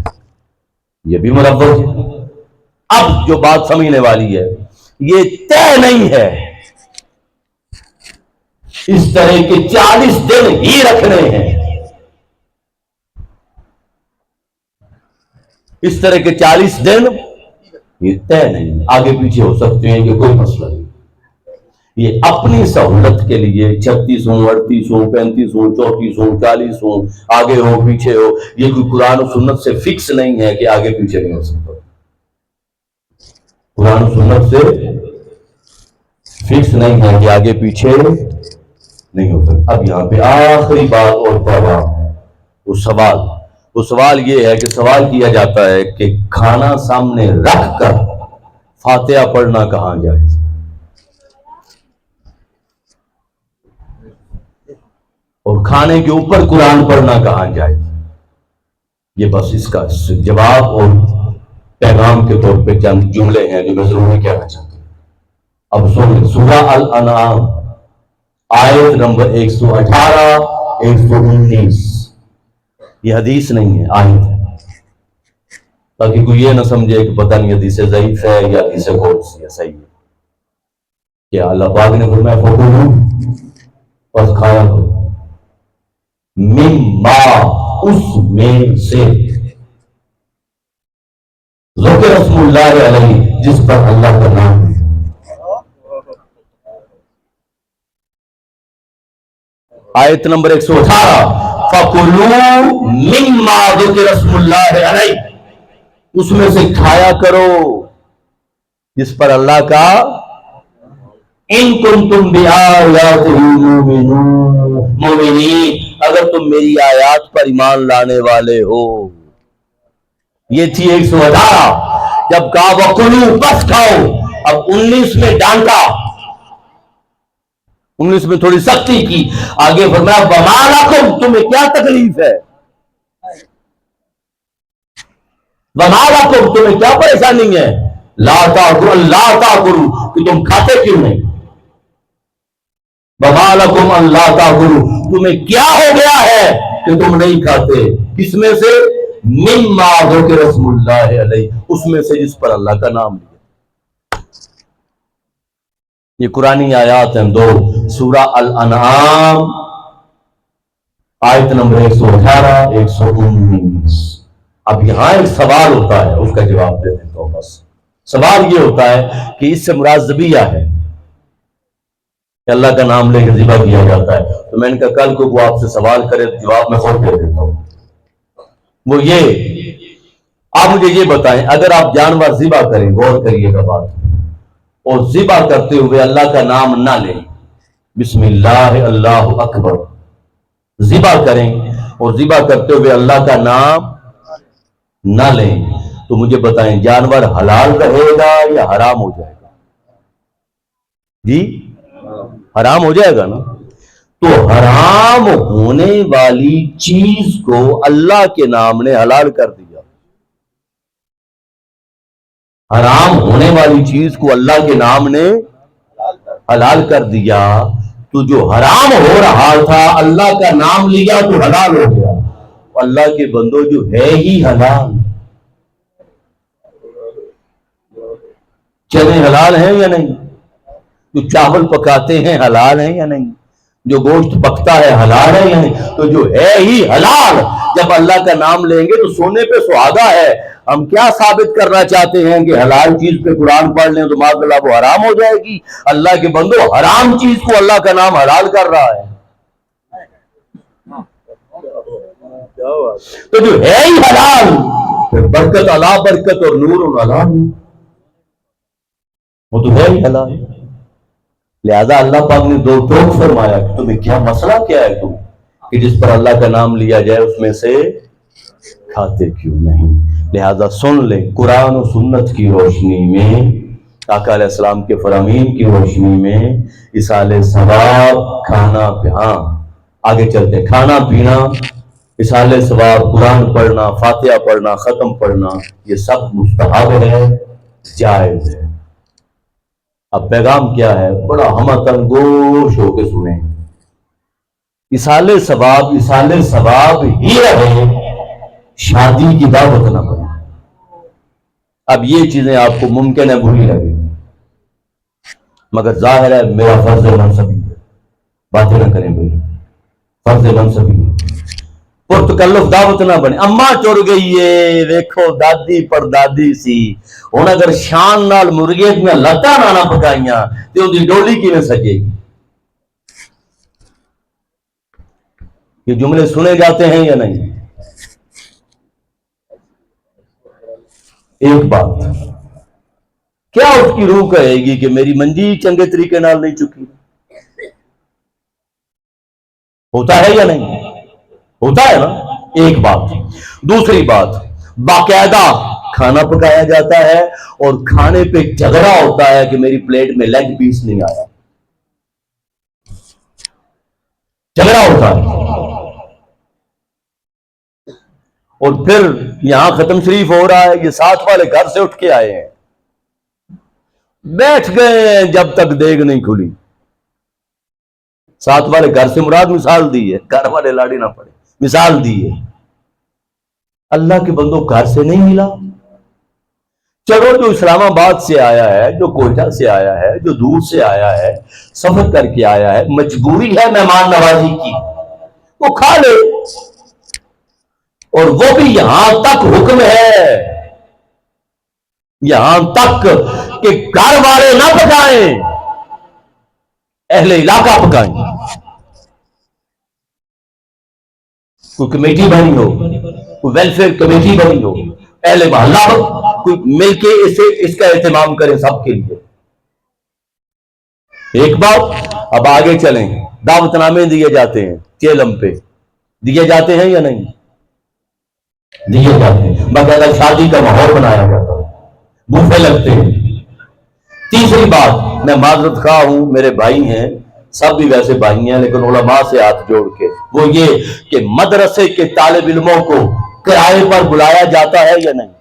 یہ بھی مروج ہے۔ اب جو بات سمجھنے والی ہے، یہ طے نہیں ہے اس طرح کے 40 دن ہی رکھنے ہیں، اس طرح کے 40 دن یہ طے نہیں، آگے پیچھے ہو سکتے ہیں، یہ کوئی مسئلہ نہیں۔ یہ اپنی سہولت کے لیے 36 ہوں، 38 ہوں، 35 ہوں، 34 ہوں، 40 ہوں، آگے ہو پیچھے ہو، یہ کوئی قرآن و سنت سے فکس نہیں ہے کہ آگے پیچھے نہیں ہو سکتا۔ قرآن و سنت سے فکس نہیں ہے کہ آگے پیچھے نہیں ہو سکتا۔ اب یہاں پہ آخری بات اور پیغام ہے، وہ سوال یہ ہے کہ سوال کیا جاتا ہے کہ کھانا سامنے رکھ کر فاتحہ پڑھنا کہاں جائز؟ اور کھانے کے اوپر قرآن پڑھنا کہاں جائز؟ یہ بس اس کا جواب اور پیغام کے طور پہ چند جملے ہیں جو میں ضرور کہنا چاہتا ہوں۔ اب سن، سورہ الانعام آیت نمبر 118 119، یہ حدیث نہیں ہے، آیت ہے، تاکہ کوئی یہ نہ سمجھے کہ پتہ نہیں حدیث ضعیف ہے یا حدیث کون سی ہے، صحیح ہے کہ اللہ پاک نے فرمایا فکلوا، بس کھایا کرو، مما، اس میں سے، ذکر اسم اللہ علیہ، جس پر اللہ کا نام ہے۔ آیت نمبر 118، فَكُلُوا مِمَّا ذُكِرَ اسْمُ اللَّهِ عَلَيْهِ، اس میں سے کھایا کرو جس پر اللہ کا، ان کنتم بِآیَاتِهِ مُؤْمِنِینَ، اگر تم میری آیات پر ایمان لانے والے ہو۔ یہ تھی 118، جب کہا وَكُلُوا، بس کھاؤ، اب 19 میں ڈانٹا، 19 میں تھوڑی سختی کی، آگے فرمایا وَمَا لَكُمْ، تمہیں کیا تکلیف ہے، وَمَا لَكُمْ، تمہیں کیا پریشانی ہے، لا تَأْكُلُوا، کہ تم کھاتے کیوں نہیں، وَمَا لَكُمْ أَلَّا تَأْكُلُوا، تمہیں کیا ہو گیا ہے کہ تم نہیں کھاتے، کس میں سے، مِمَّا ذُكِرَ اسْمُ اللَّهِ عَلَيْهِ، اس میں سے جس پر اللہ کا نام لیا۔ یہ قرآنی آیات ہیں دو، سورہ الانعام آیت نمبر 118 119۔ اب یہاں ایک سوال ہوتا ہے، اس کا جواب دے دیتا ہوں۔ بس سوال یہ ہوتا ہے کہ اس سے مراد ذبیحہ ہے کہ اللہ کا نام لے کے ذبح کیا جاتا ہے، تو میں نے کہا کل کو وہ آپ سے سوال کرے تو جواب میں خود دے دیتا ہوں۔ وہ یہ، آپ مجھے یہ بتائیں، اگر آپ جانور ذبح کریں، غور کریے گا بات، اور ذبح کرتے ہوئے اللہ کا نام نہ لیں، بسم اللہ اللہ اکبر، ذبح کریں اور ذبح کرتے ہوئے اللہ کا نام نہ لیں، تو مجھے بتائیں جانور حلال رہے گا یا حرام ہو جائے گا؟ جی حرام ہو جائے گا نا۔ تو حرام ہونے والی چیز کو اللہ کے نام نے حلال کر دیا، حرام ہونے والی چیز کو اللہ کے نام نے حلال کر دیا، تو جو حرام ہو رہا تھا اللہ کا نام لیا تو حلال ہو گیا۔ اللہ کے بندو، جو ہے ہی حلال، چنے حلال ہیں یا نہیں، جو چاول پکاتے ہیں حلال ہیں یا نہیں، جو گوشت پکتا ہے حلال ہے یا نہیں، تو جو ہے ہی حلال جب اللہ کا نام لیں گے تو سونے پہ سہاگا ہے۔ ہم کیا ثابت کرنا چاہتے ہیں کہ حلال چیز پہ قرآن پڑھ لیں تو معاذ اللہ وہ حرام ہو جائے گی؟ اللہ کے بندو، حرام چیز کو اللہ کا نام حلال کر رہا ہے، تو جو ہے ہی حلال، پھر برکت علا برکت اور نور علا نور، وہ تو ہے ہی حلال۔ لہذا اللہ پاک نے دو ٹوک فرمایا کہ تمہیں کیا مسئلہ کیا ہے تم کہ جس پر اللہ کا نام لیا جائے اس میں سے کھاتے کیوں نہیں؟ لہذا سن لیں، قرآن و سنت کی روشنی میں، آقا علیہ السلام کے فرامین کی روشنی میں، اصالِ ثواب، کھانا ہاں آگے چلتے ہیں، کھانا پینا، اصالِ ثواب، قرآن پڑھنا، فاتحہ پڑھنا، ختم پڑھنا، یہ سب مستحب ہے، جائز ہے۔ اب پیغام کیا ہے؟ بڑا ہمتن گوش ہو کے سنیں، اصالِ ثواب ہی رہے، شادی کی دعوت نہ بنے۔ اب یہ چیزیں آپ کو ممکن ہے بری لگے، مگر ظاہر ہے میرا فرض منصبی ہے، باتیں نہ کریں بھائی، فرض منصبی ہے، پرتکلف دعوت نہ بنے۔ اما چور گئی ہے ویکھو دادی پردادی سی، ہن اگر شان نال مرغے دیاں لتاں نہ پکائیاں تے اودی ڈولی کیویں سجے گی؟ یہ جملے سنے جاتے ہیں یا نہیں؟ ایک بات کیا اس کی روح کہے گی کہ میری منجی چنگے طریقے نال نہیں چکی؟ ہوتا ہے یا نہیں؟ ہوتا ہے نا؟ ایک بات۔ دوسری بات، باقاعدہ کھانا پکایا جاتا ہے اور کھانے پہ جھگڑا ہوتا ہے کہ میری پلیٹ میں لیگ پیس نہیں آیا، جھگڑا ہوتا ہے، اور پھر یہاں ختم شریف ہو رہا ہے، یہ ساتھ والے گھر سے اٹھ کے آئے ہیں، بیٹھ گئے ہیں جب تک دیگ نہیں کھلی۔ ساتھ والے گھر سے مراد مثال دی ہے، گھر والے لاڑی نہ پڑے، مثال دی ہے۔ اللہ کے بندوں گھر سے نہیں ملا، چلو جو اسلام آباد سے آیا ہے، جو کوئٹہ سے آیا ہے، جو دور سے آیا ہے، سفر کر کے آیا ہے، مجبوری ہے مہمان نوازی کی، وہ کھا لے، اور وہ بھی یہاں تک حکم ہے، یہاں تک کہ گھر والے نہ پکائیں، اہل علاقہ پکائیں۔ کوئی کمیٹی بنی ہو، کوئی ویلفیئر کمیٹی بنی ہو، اہل محلہ کوئی مل کے اس کا اہتمام کریں سب کے لیے۔ ایک بات، اب آگے چلیں، دعوت نامے دیے جاتے ہیں چیلم پہ، دیے جاتے ہیں یا نہیں؟ دیے جاتے ہیں، باقاعدہ شادی کا ماحول بنایا جاتا ہے، بوفے لگتے ہیں۔ تیسری بات، میں معذرت خواہ ہوں، میرے بھائی ہیں، سب بھی ویسے بھائی ہیں، لیکن علماء سے ہاتھ جوڑ کے، وہ یہ کہ مدرسے کے طالب علموں کو کرائے پر بلایا جاتا ہے یا نہیں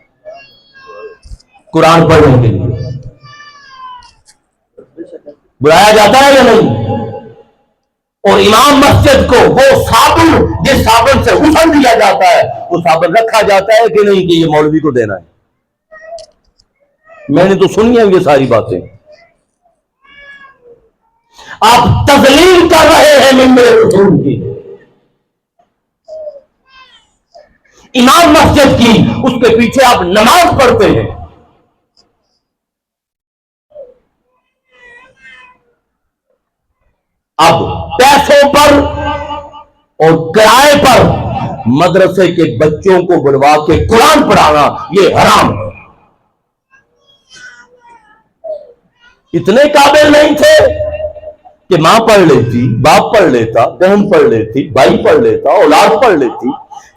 قرآن پڑھنے کے لیے؟ بلایا جاتا ہے یا نہیں؟ اور امام مسجد کو وہ صابن جس صابن سے غسل دیا جاتا ہے، وہ صابن رکھا جاتا ہے کہ نہیں کہ یہ مولوی کو دینا ہے؟ میں نے تو سنی ہیں یہ ساری باتیں۔ آپ تذلیل کر رہے ہیں ممبر رسول کی، امام مسجد کی، اس کے پیچھے آپ نماز پڑھتے ہیں۔ اب پیسوں پر اور کرائے پر مدرسے کے بچوں کو بلوا کے قرآن پڑھانا یہ حرام ہے۔ اتنے قابل نہیں تھے کہ ماں پڑھ لیتی، باپ پڑھ لیتا، بہن پڑھ لیتی، بھائی پڑھ لیتا، اولاد پڑھ لیتی،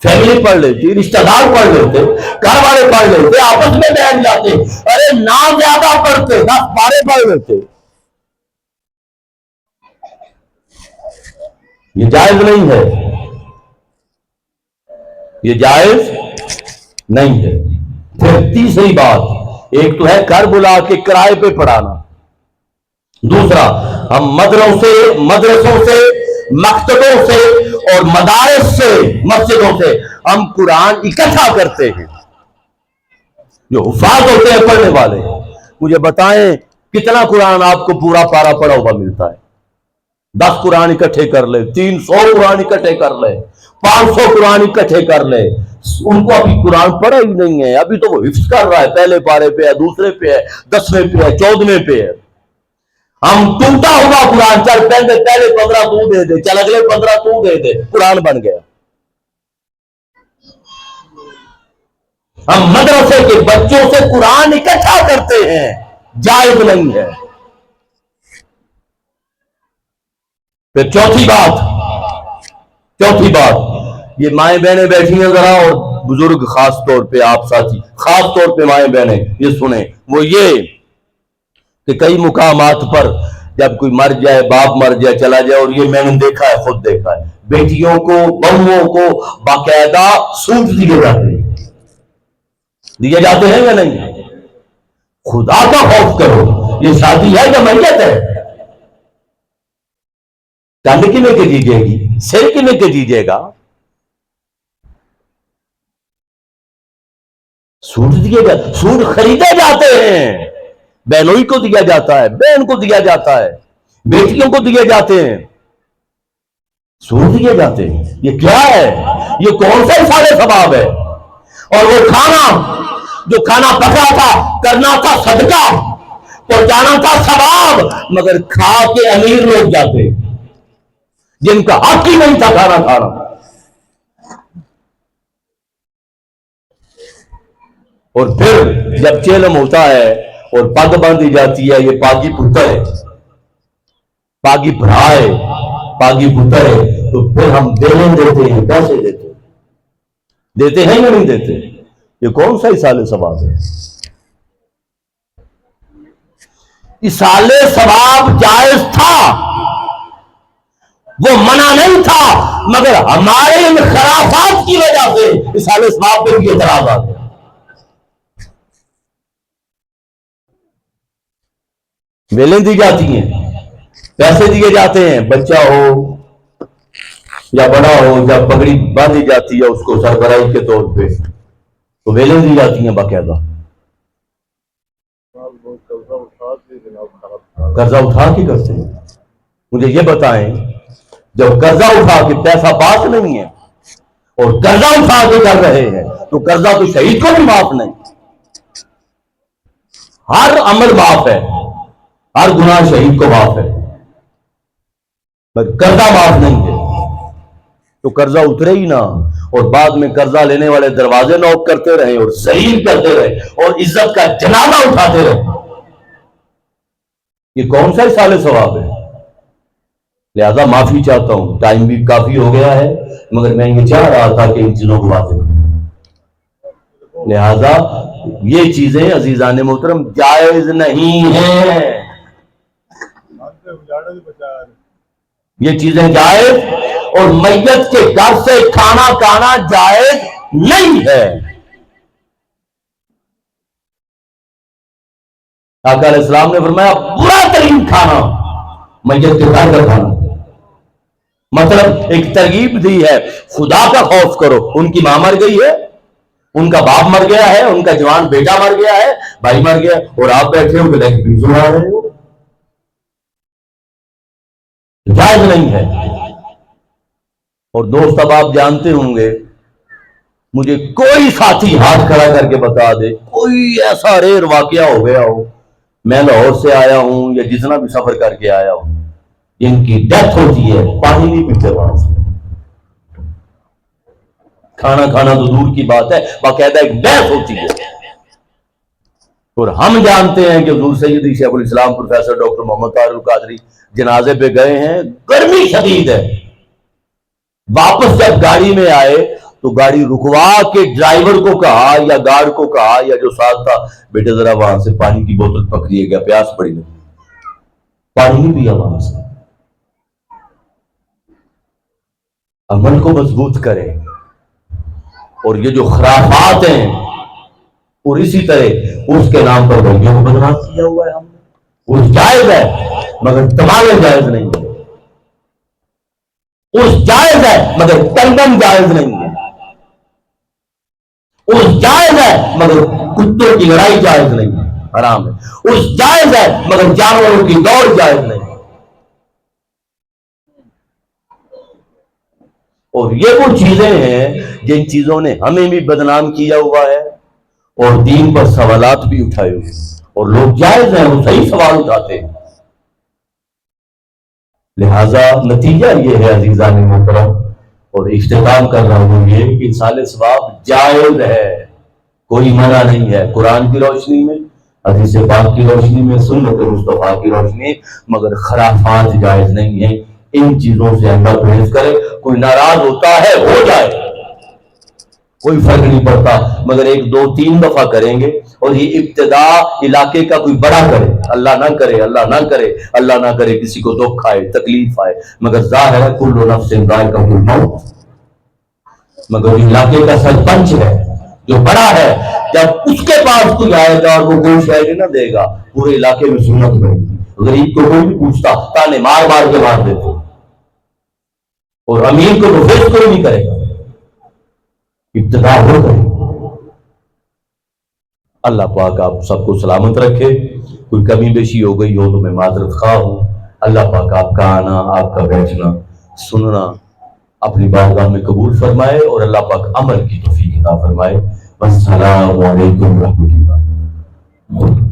فیملی پڑھ لیتی، رشتہ دار پڑھ لیتے، گھر والے پڑھ لیتے، آپس میں بیٹھ جاتے، ارے نہ زیادہ پڑھتے، 10 پارے پڑھ لیتے۔ یہ جائز نہیں ہے، یہ جائز نہیں ہے۔ پھر تیسری بات، ایک تو ہے گھر بلا کے کرائے پہ پڑھانا، دوسرا ہم مدرسوں سے، مکتبوں سے اور مدارس سے، مسجدوں سے ہم قرآن اکٹھا کرتے ہیں، جو حفاظ ہوتے ہیں پڑھنے والے۔ مجھے بتائیں کتنا قرآن آپ کو پورا پارا پڑا ہوا ملتا ہے؟ 10 قرآن اکٹھے کر لے، 300 قرآن اکٹھے کر لے، 500 قرآن اکٹھے کر لے، ان کو ابھی قرآن پڑھا ہی نہیں ہے، ابھی تو وہ حفظ کر رہا ہے، پہلے پارے پہ ہے، دوسرے پہ ہے، 10ویں پہ ہے، 14ویں پہ ہے۔ ہم ٹوٹا ہوا قرآن، چل پہلے 15 تو دے دے، چل اگلے 15 تو دے دے، قرآن بن گیا۔ ہم مدرسے کے بچوں سے قرآن اکٹھا کرتے ہیں، جائز نہیں ہے۔ پھر چوتھی بات، یہ مائیں بہنیں بیٹھی ہیں ذرا، اور بزرگ خاص طور پہ، آپ ساتھی خاص طور پہ مائیں بہنیں یہ سنیں، وہ یہ کہ کئی مقامات پر جب کوئی مر جائے، باپ مر جائے، چلا جائے، اور یہ میں نے دیکھا ہے، خود دیکھا ہے، بیٹیوں کو، بہوؤں کو باقاعدہ سوٹ دیے جاتے ہیں یا نہیں؟ خدا کا خوف کرو، یہ شادی ہے یا میت ہے؟ کنڈ کی لے کے دیجیے گی، سر کی لے کے دیجیے گا؟ سوٹ دیے جاتے، سوٹ خریدے جاتے ہیں، بہنوئی کو دیا جاتا ہے، بہن کو دیا جاتا ہے، بیٹیوں کو دیے جاتے ہیں، سوٹ دیے جاتے ہیں. یہ کیا ہے؟ یہ کون سا اثال ثواب ہے؟ اور وہ کھانا جو کھانا پکا تھا، کرنا تھا صدقہ، پہنچانا تھا ثواب، مگر کھا کے امیر لوگ جاتے جن کا حق ہی نہیں تھا کھانا کھانا. اور پھر جب چیلم ہوتا ہے اور پگ باندھی جاتی ہے، یہ پاگی پتر ہے، پاگی بھرا ہے، پاگی پتر ہے، تو پھر ہم دینے دیتے ہیں، پیسے دیتے ہیں یا نہیں دیتے؟ یہ کون سا اصال ثواب ہے؟ اصال ثواب جائز تھا، وہ منع نہیں تھا، مگر ہمارے ان خرافات کی وجہ سے اصال ثواب پہ بھی اعتراض آ گیا. ویلیں دی جاتی ہیں، پیسے دیے جاتے ہیں، بچہ ہو یا بڑا ہو، جب پگڑی باندھی جاتی ہے اس کو سربراہی کے طور پہ تو ویلیں دی جاتی ہیں باقاعدہ. قرضہ اٹھا کے کرتے ہیں. مجھے یہ بتائیں، جب قرضہ اٹھا کے پیسہ پاس نہیں ہے اور قرضہ اٹھا کے کر رہے ہیں تو قرضہ تو شہید کو بھی معاف نہیں. ہر عمل معاف ہے، ہر گناہ شہید کو معاف ہے، پر قرضہ معاف نہیں ہے. تو قرضہ اترے ہی نہ، اور بعد میں قرضہ لینے والے دروازے نوک کرتے رہے اور ذلیل کرتے رہے اور عزت کا جنازہ اٹھاتے رہے. یہ کون سا اصال ثواب ہے؟ لہذا معافی چاہتا ہوں، ٹائم بھی کافی ہو گیا ہے، مگر میں یہ چاہ رہا تھا کہ ان چیزوں کو واضح کروں. لہذا یہ چیزیں عزیزان محترم جائز نہیں ہیں، یہ چیزیں جائز، اور میت کے گھر سے کھانا کھانا جائز نہیں ہے. آقا علیہ السلام نے فرمایا برا ترین کھانا میت کے گھر کا کھانا. مطلب ایک ترغیب دی ہے، خدا کا خوف کرو. ان کی ماں مر گئی ہے، ان کا باپ مر گیا ہے، ان کا جوان بیٹا مر گیا ہے، بھائی مر گیا، اور آپ بیٹھے ہو کہ بھی سنا رہے ہو. جائز نہیں ہے. اور دوست اب آپ جانتے ہوں گے، مجھے کوئی ساتھی ہاتھ کھڑا کر کے بتا دے کوئی ایسا ریئر واقعہ ہو گیا ہو، میں لاہور سے آیا ہوں یا جتنا بھی سفر کر کے آیا ہوں، جن کی ڈیتھ ہوتی ہے پانی نہیں پیتے وہاں سے. کھانا کھانا تو دور کی بات ہے، باقاعدہ ایک ڈیتھ ہوتی ہے. اور ہم جانتے ہیں کہ حضور سیدی شیخ الاسلام پروفیسر ڈاکٹر محمد طاہر القادری جنازے پہ گئے ہیں، گرمی شدید ہے. واپس جب گاڑی میں آئے تو گاڑی رکوا کے ڈرائیور کو کہا یا گارڈ کو کہا یا جو ساتھ تھا، بیٹے ذرا وہاں سے پانی کی بوتل پکڑیے گا، پیاس پڑی نہیں. پانی نہیں پیا وہاں سے. عمل کو مضبوط کریں. اور یہ جو خرافات ہیں، اور اسی طرح اس کے نام پر بھائیوں کو بدنام کیا ہوا ہے ہم نے. اس جائز ہے مگر تمالے جائز نہیں ہے، اس جائز ہے مگر کنگن جائز نہیں ہے، اس جائز ہے مگر کتوں کی لڑائی جائز نہیں ہے، حرام ہے. اس جائز ہے مگر جانوروں کی دوڑ جائز نہیں ہے. اور یہ وہ چیزیں ہیں جن چیزوں نے ہمیں بھی بدنام کیا ہوا ہے اور دین پر سوالات بھی اٹھائے ہوئے ہیں. اور لوگ جائز ہیں، وہ صحیح سوال اٹھاتے ہیں. لہذا نتیجہ یہ ہے عزیزان محترم، اور اختتام کر رہا ہوں یہ کہ اصال ثواب جائز ہے، کوئی منع نہیں ہے. قرآن کی روشنی میں، حدیث پاک کی روشنی میں، سنت مصطفیٰ کی روشنی، مگر خرافات جائز نہیں ہے. ان چیزوں سے اللہ پرہیز کرے. کوئی ناراض ہوتا ہے ہو جائے، کوئی فرق نہیں پڑتا، مگر ایک دو تین دفعہ کریں گے. اور یہ ابتدا علاقے کا کوئی بڑا کرے، اللہ نہ کرے، اللہ نہ کرے، اللہ نہ کرے کسی کو دکھ آئے، تکلیف آئے، مگر ظاہر ہے کل نفس ذائقۃ الموت. مگر علاقے کا سرپنچ ہے جو بڑا ہے، جب اس کے پاس کوئی آئے گا اور وہ کوئی شاعری نہ دے گا، پورے علاقے میں سنت رہے گی. غریب کو کوئی نہیں پوچھتا، تانے مار مار کے مار دیتے، اور امیر کو تو فیس کوئی نہیں کرے گا. ابتدا ہو گئی. اللہ پاک آپ سب کو سلامت رکھے. کوئی کمی بیشی ہو گئی ہو تو میں معذرت خواہ ہوں. اللہ پاک آپ کا آنا، آپ کا بیٹھنا، سننا اپنی بارگاہ میں قبول فرمائے اور اللہ پاک عمل کی توفیق عطا فرمائے. السلام علیکم ورحمۃ اللہ.